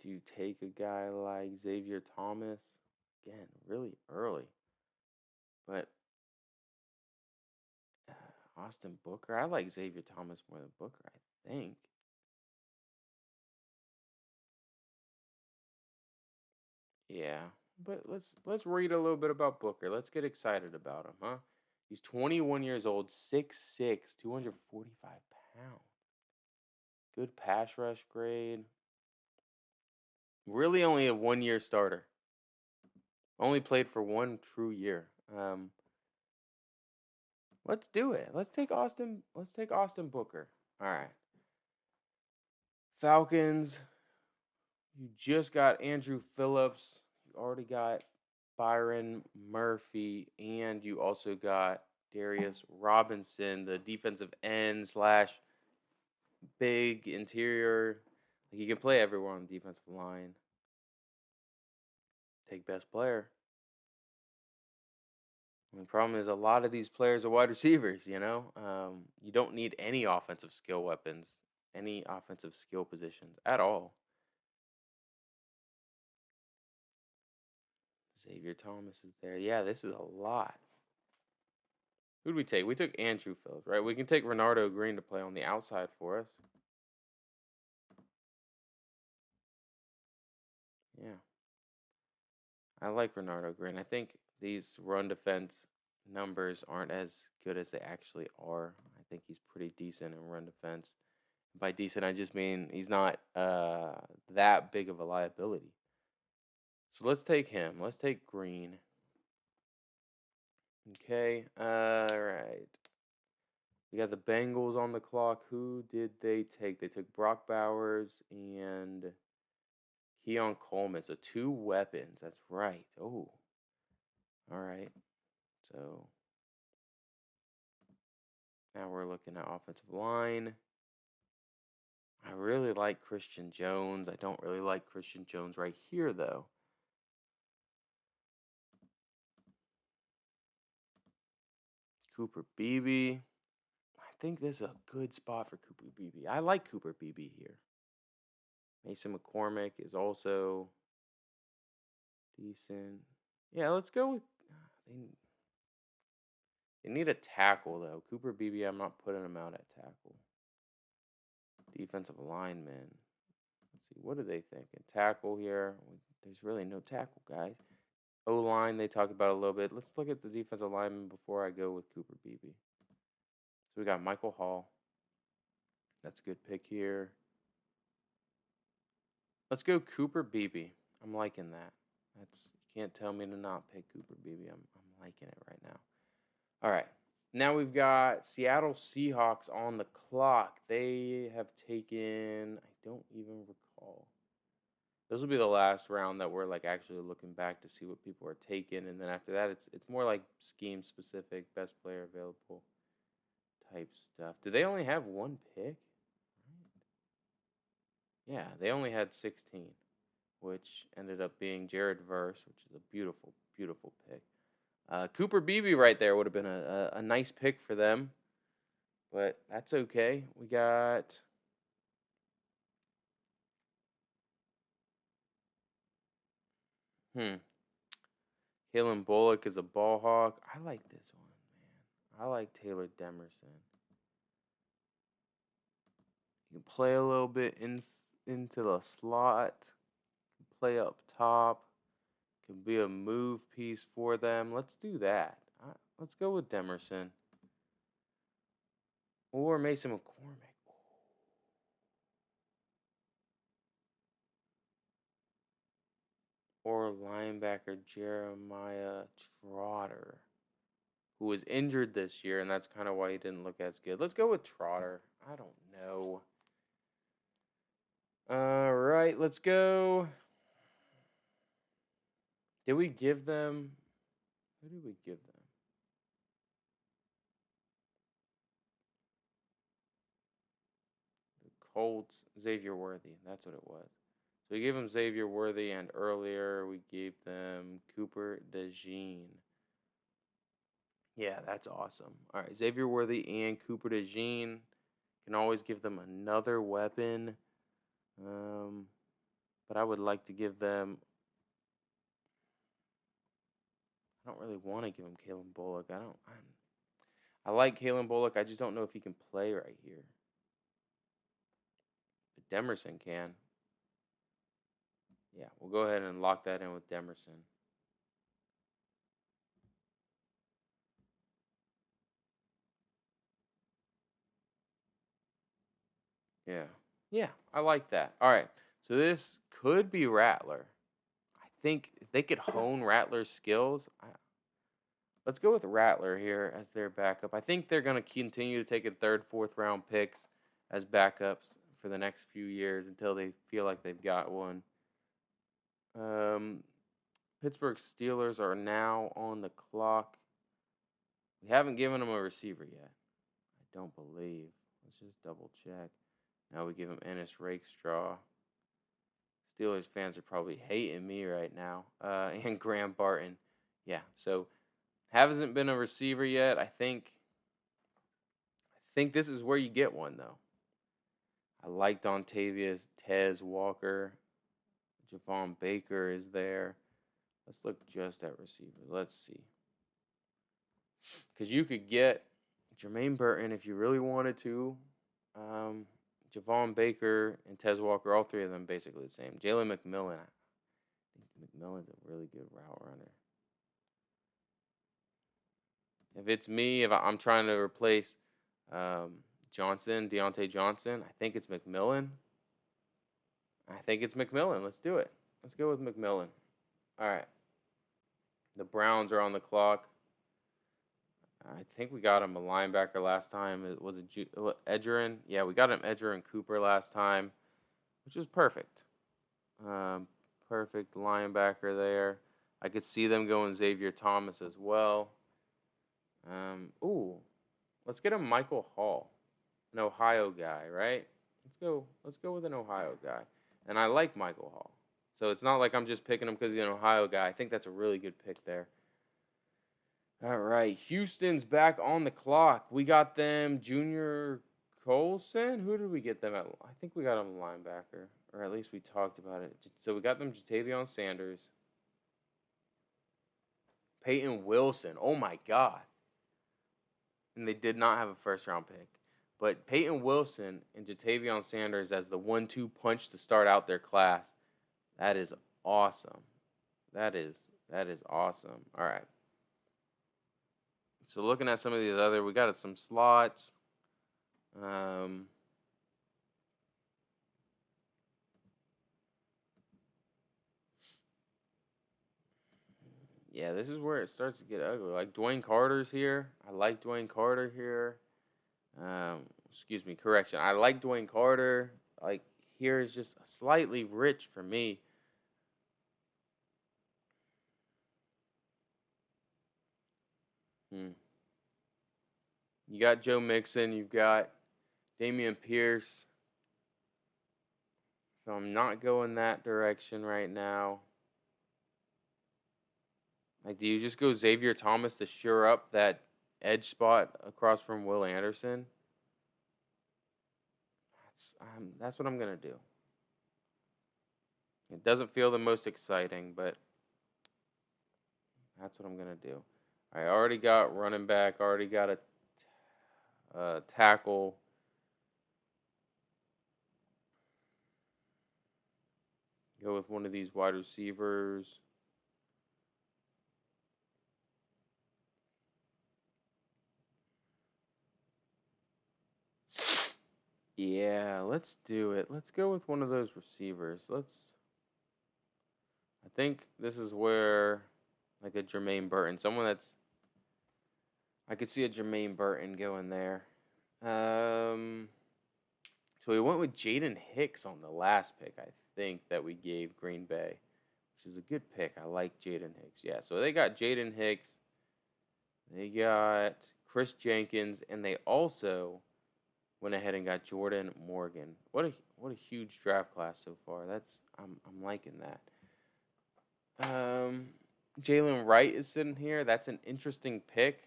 a guy like Xavier Thomas? Again, really early. But Austin Booker. I like Xavier Thomas more than Booker, I think. Yeah. But let's read a little bit about Booker. Let's get excited about him, huh? He's 21 years old, 6'6", 245 pounds. Good pass rush grade. Really only a 1-year starter. Only played for one true year. Let's do it. Let's take Austin Booker. All right. Falcons. You just got Andrew Phillips. You already got Byron Murphy, and you also got Darius Robinson, the defensive end slash big interior. Like you can play everyone on the defensive line. Take best player. And the problem is a lot of these players are wide receivers, you know? You don't need any offensive skill weapons, any offensive skill positions at all. Xavier Thomas is there. Yeah, this is a lot. Who did we take? We took Andrew Phillips, right? We can take Renardo Green to play on the outside for us. Yeah. I like Renardo Green. I think these run defense numbers aren't as good as they actually are. I think he's pretty decent in run defense. By decent, I just mean he's not that big of a liability. So let's take him. Let's take Green. Okay. All right. We got the Bengals on the clock. Who did they take? They took Brock Bowers and Keon Coleman. So two weapons. That's right. Oh. All right. So now we're looking at offensive line. I really like Christian Jones. I don't really like Christian Jones right here, though. Cooper Beebe. I think this is a good spot for Cooper Beebe. I like Cooper Beebe here. Mason McCormick is also decent. Yeah, let's go with. They need a tackle, though. Cooper Beebe, I'm not putting him out at tackle. Defensive lineman. Let's see, what are they thinking? Tackle here. There's really no tackle, guys. O-line, they talked about a little bit. Let's look at the defensive lineman before I go with Cooper Beebe. So we got Michael Hall. That's a good pick here. Let's go Cooper Beebe. I'm liking that. You can't tell me to not pick Cooper Beebe. I'm liking it right now. All right. Now we've got Seattle Seahawks on the clock. They have taken, I don't even recall. This will be the last round that we're like actually looking back to see what people are taking, and then after that, it's more like scheme specific, best player available type stuff. Do they only have one pick? Yeah, they only had 16, which ended up being Jared Verse, which is a beautiful, beautiful pick. Cooper Beebe right there would have been a nice pick for them, but that's okay. We got Kalen Bullock is a ball hawk. I like this one, man. I like Taylor Demerson. You can play a little bit into the slot, play up top, can be a move piece for them. Let's do that. Let's go with Demerson. Or Mason McCormick. Or linebacker Jeremiah Trotter, who was injured this year, and that's kind of why he didn't look as good. Let's go with Trotter. I don't know. All right, let's go. Did we give them? Who did we give them? The Colts, Xavier Worthy. That's what it was. So we gave them Xavier Worthy, and earlier we gave them Cooper DeJean. Yeah, that's awesome. All right, Xavier Worthy and Cooper DeJean. Can always give them another weapon. But I would like to give them. I don't really want to give him Kalen Bullock. I like Kalen Bullock. I just don't know if he can play right here. But Demerson can. Yeah, we'll go ahead and lock that in with Demerson. Yeah. Yeah, I like that. All right. So this could be Rattler. I think if they could hone Rattler's skills, let's go with Rattler here as their backup. I think they're going to continue to take a third, fourth round picks as backups for the next few years until they feel like they've got one. Pittsburgh Steelers are now on the clock. We haven't given them a receiver yet. I don't believe. Let's just double check. Now we give him Ennis Rakestraw. Steelers fans are probably hating me right now. And Graham Barton. Yeah, so hasn't been a receiver yet. I think this is where you get one though. I like Dontavius, Tez Walker, Javon Baker is there. Let's look just at receiver. Let's see. Because you could get Jermaine Burton if you really wanted to. Um, Javon Baker and Tez Walker, all three of them basically the same. Jalen McMillan. I think McMillan's a really good route runner. If it's me, if I'm trying to replace Deontay Johnson, I think it's McMillan. Let's do it. Let's go with McMillan. All right. The Browns are on the clock. I think we got him a linebacker last time. Was it Edgerrin? Yeah, we got him Edgerrin Cooper last time, which is perfect. Perfect linebacker there. I could see them going Xavier Thomas as well. Ooh, let's get a Michael Hall, an Ohio guy, right? Let's go with an Ohio guy. And I like Michael Hall. So it's not like I'm just picking him because he's an Ohio guy. I think that's a really good pick there. All right, Houston's back on the clock. We got them Junior Colson. Who did we get them at? I think we got him a linebacker, or at least we talked about it. So we got them Jatavion Sanders, Peyton Wilson. Oh my God. And they did not have a first-round pick. But Peyton Wilson and Jatavion Sanders as the 1-2 punch to start out their class. That is awesome. That is awesome. All right. So looking at some of these other, we got some slots. Yeah, this is where it starts to get ugly. Like Dwayne Carter's here. I like Dwayne Carter here. Excuse me, correction. I like Dwayne Carter. Like here is just slightly rich for me. You got Joe Mixon. You've got Damian Pierce. So I'm not going that direction right now. Like, do you just go Xavier Thomas to shore up that edge spot across from Will Anderson? That's what I'm gonna do. It doesn't feel the most exciting, but that's what I'm gonna do. I already got running back. Already got a tackle. Go with one of these wide receivers. Yeah, let's do it. Let's go with one of those receivers. I think this is where, like a Jermaine Burton, someone that's, I could see a Jermaine Burton going there. So we went with Jaden Hicks on the last pick, I think, that we gave Green Bay, which is a good pick. I like Jaden Hicks. Yeah, so they got Jaden Hicks. They got Chris Jenkins, and they also went ahead and got Jordan Morgan. What a huge draft class so far. I'm liking that. Jalen Wright is sitting here. That's an interesting pick.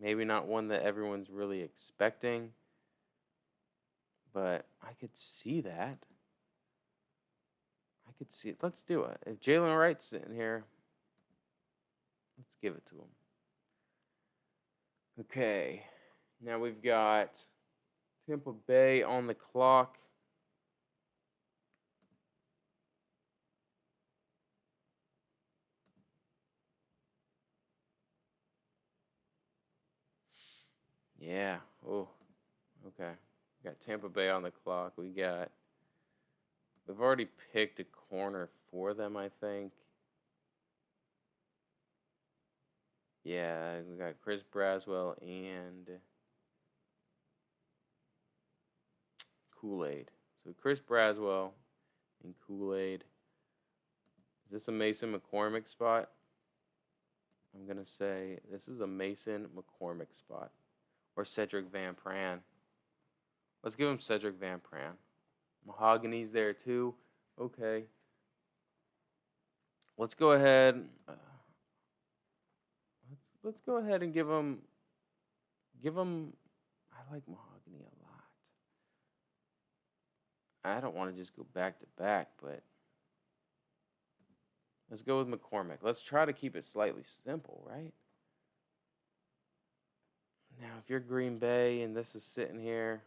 Maybe not one that everyone's really expecting, but I could see that. I could see it. Let's do it. If Jalen Wright's sitting here, let's give it to him. Okay. Now we've got Tampa Bay on the clock. Yeah. Oh, okay. We got Tampa Bay on the clock. We've already picked a corner for them, I think. Yeah, we got Chris Braswell and Kool-Aid. So Chris Braswell and Kool-Aid. Is this a Mason McCormick spot? I'm going to say this is a Mason McCormick spot. Or Cedric Van Pran. Let's give him Cedric Van Pran. Mahogany's there too. Okay. Let's go ahead. Let's go ahead and give him. I like Mahogany a lot. I don't want to just go back to back, but let's go with McCormick. Let's try to keep it slightly simple, right? Now, if you're Green Bay and this is sitting here,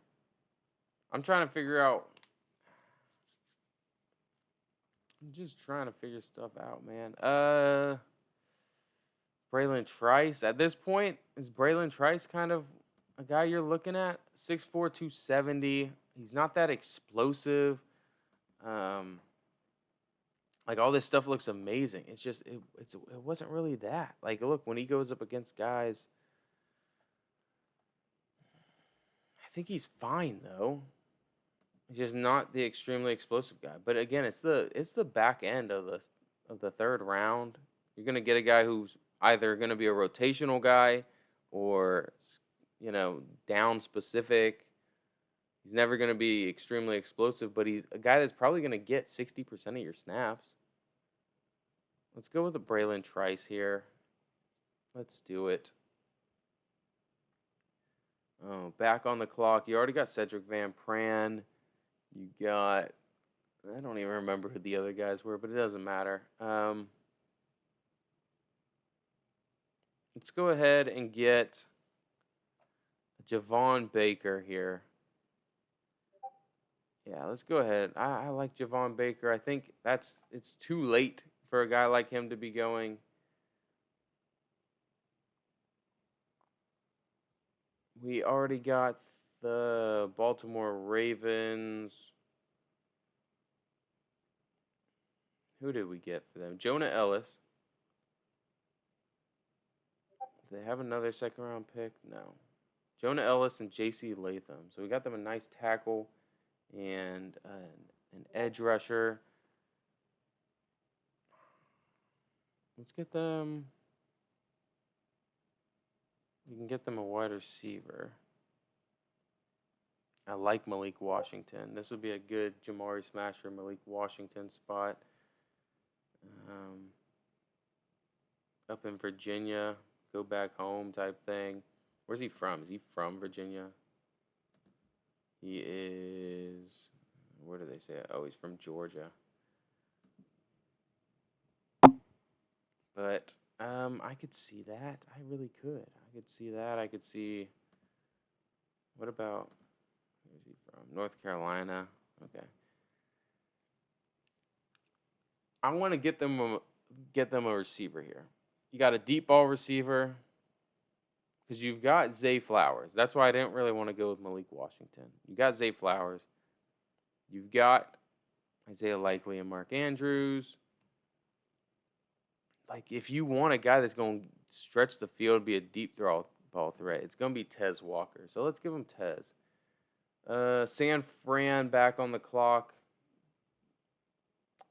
I'm trying to figure out. I'm just trying to figure stuff out, man. Braylon Trice. At this point, is Braylon Trice kind of a guy you're looking at? 6'4", 270. He's not that explosive. Like all this stuff looks amazing. It's just it wasn't really that. Like look, when he goes up against guys, I think he's fine though. He's just not the extremely explosive guy. But again, it's the back end of the third round. You're gonna get a guy who's either gonna be a rotational guy or down specific. He's never gonna be extremely explosive, but he's a guy that's probably gonna get 60% of your snaps. Let's go with a Braylon Trice here. Let's do it. Oh, back on the clock. You already got Cedric Van Pran. You got, I don't even remember who the other guys were, but it doesn't matter. Let's go ahead and get Javon Baker here. Yeah, let's go ahead. I like Javon Baker. I think it's too late for a guy like him to be going. We already got the Baltimore Ravens. Who did we get for them? Jonah Ellis. Do they have another second round pick? No. Jonah Ellis and J.C. Latham. So we got them a nice tackle and an edge rusher. Let's get them. You can get them a wide receiver. I like Malik Washington. This would be a good Jamari Smasher, Malik Washington spot. Up in Virginia, go back home type thing. Where's he from? Is he from Virginia? He is. Where do they say? Oh, he's from Georgia. But I could see that. I really could. I could see that. I could see. What about? Where's he from? North Carolina. Okay. I want to get them a receiver here. You got a deep ball receiver because you've got Zay Flowers. That's why I didn't really want to go with Malik Washington. You got Zay Flowers. You've got Isaiah Likely and Mark Andrews. Like if you want a guy that's going to stretch the field, be a deep ball threat, it's going to be Tez Walker. So let's give him Tez. San Fran back on the clock.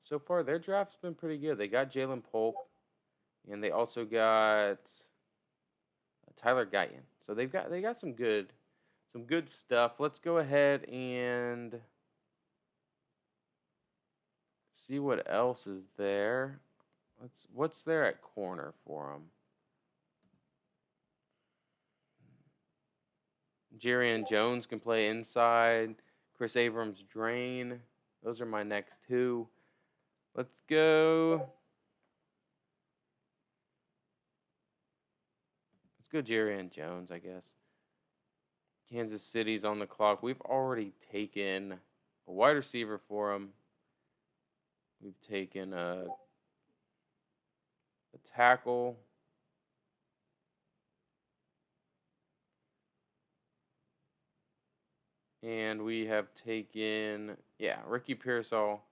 So far, their draft's been pretty good. They got Jalen Polk, and they also got Tyler Guyton. So they got some good stuff. Let's go ahead and see what else is there. What's there at corner for them? Jarian Jones can play inside. Chris Abrams, Drain. Those are my next two. Let's go. Let's go Jarian Jones, I guess. Kansas City's on the clock. We've already taken a wide receiver for him. We've taken a tackle. And we have taken, Ricky Pearsall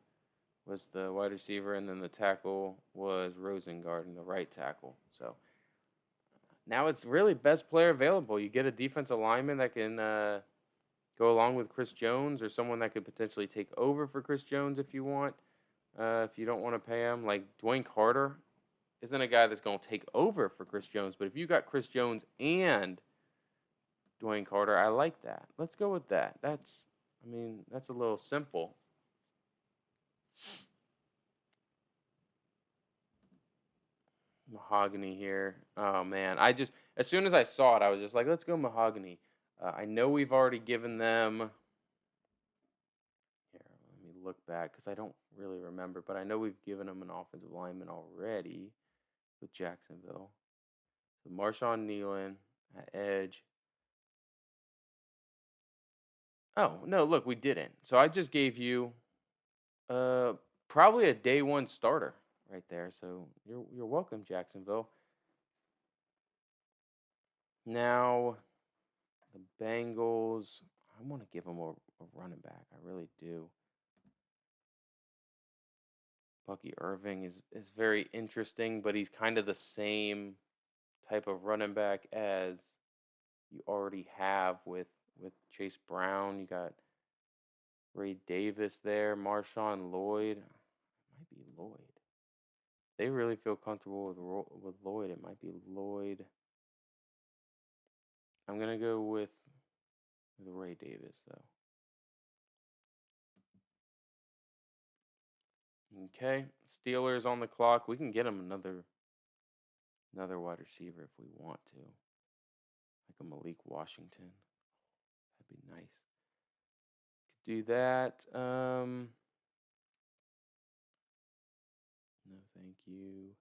was the wide receiver, and then the tackle was Rosengarten, the right tackle. So now it's really best player available. You get a defensive lineman that can go along with Chris Jones, or someone that could potentially take over for Chris Jones if you want. if you don't want to pay him. Like Dwayne Carter isn't a guy that's going to take over for Chris Jones, but if you got Chris Jones and Dwayne Carter, I like that. Let's go with that. That's a little simple. Mahogany here. Oh man, as soon as I saw it, I was just like, let's go mahogany. I know we've already given them. Here, let me look back because I don't really remember, but I know we've given them an offensive lineman already with Jacksonville. So Marshawn Nealon at edge. Oh no, look, we didn't. So I just gave you uh probably a day one starter right there. So you're welcome, Jacksonville. Now the Bengals. I want to give them a running back. I really do. Bucky Irving is very interesting, but he's kind of the same type of running back as you already have with Chase Brown. You got Ray Davis there, Marshawn Lloyd. It might be Lloyd. They really feel comfortable with Lloyd. It might be Lloyd. I'm gonna go with Ray Davis though. Okay, Steelers on the clock. We can get him another wide receiver if we want to, like a Malik Washington. That'd be nice. Could do that. No, thank you.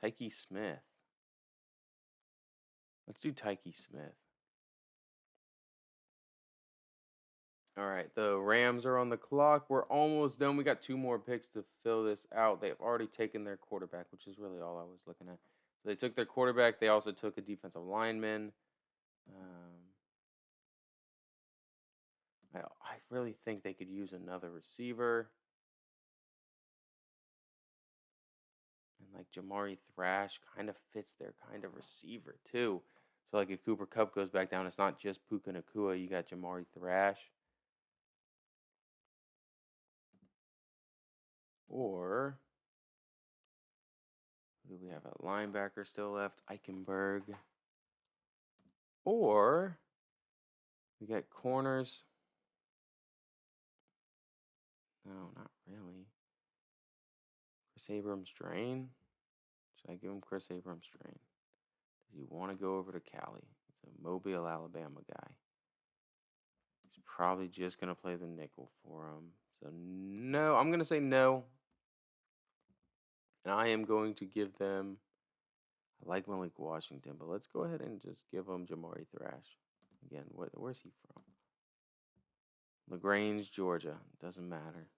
Tyke Smith. Let's do Tyke Smith. All right, the Rams are on the clock. We're almost done. We got two more picks to fill this out. They've already taken their quarterback, which is really all I was looking at. So they took their quarterback. They also took a defensive lineman. I really think they could use another receiver. And like Jamari Thrash kind of fits their kind of receiver too. So like if Cooper Kupp goes back down, it's not just Puka Nacua. You got Jamari Thrash. Or who do we have a linebacker still left? Eichenberg. Or we got corners. No, not really. Chris Abrams Drain. Should I give him Chris Abrams Drain? Does he want to go over to Cali? He's a Mobile, Alabama guy. He's probably just going to play the nickel for him. So, no, I'm going to say no. And I am going to give them, I like Malik Washington, but let's go ahead and just give them Jamari Thrash. Again, where's he from? LaGrange, Georgia. Doesn't matter.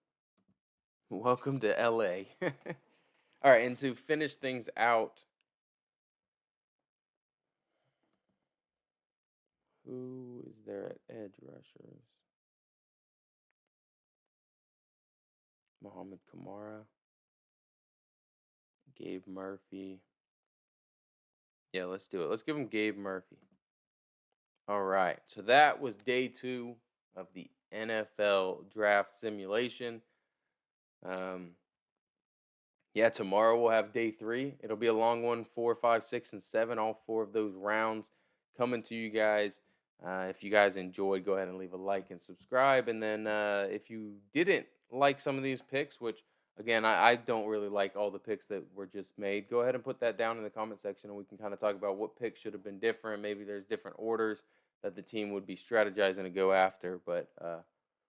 Welcome to LA. All right, and to finish things out, who is there at edge rushers? Muhammad Kamara, Gabe Murphy. Yeah, let's do it. Let's give him Gabe Murphy. All right, so that was day 2 of the NFL draft simulation. Yeah, tomorrow we'll have day 3. It'll be a long one, 4, 5, 6, and 7. All 4 of those rounds coming to you guys. If you guys enjoyed, go ahead and leave a like and subscribe. And then if you didn't like some of these picks, which again I don't really like all the picks that were just made, go ahead and put that down in the comment section, and we can kind of talk about what picks should have been different. Maybe there's different orders that the team would be strategizing to go after. But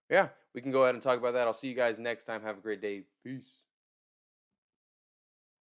yeah, we can go ahead and talk about that. I'll see you guys next time. Have a great day. Peace.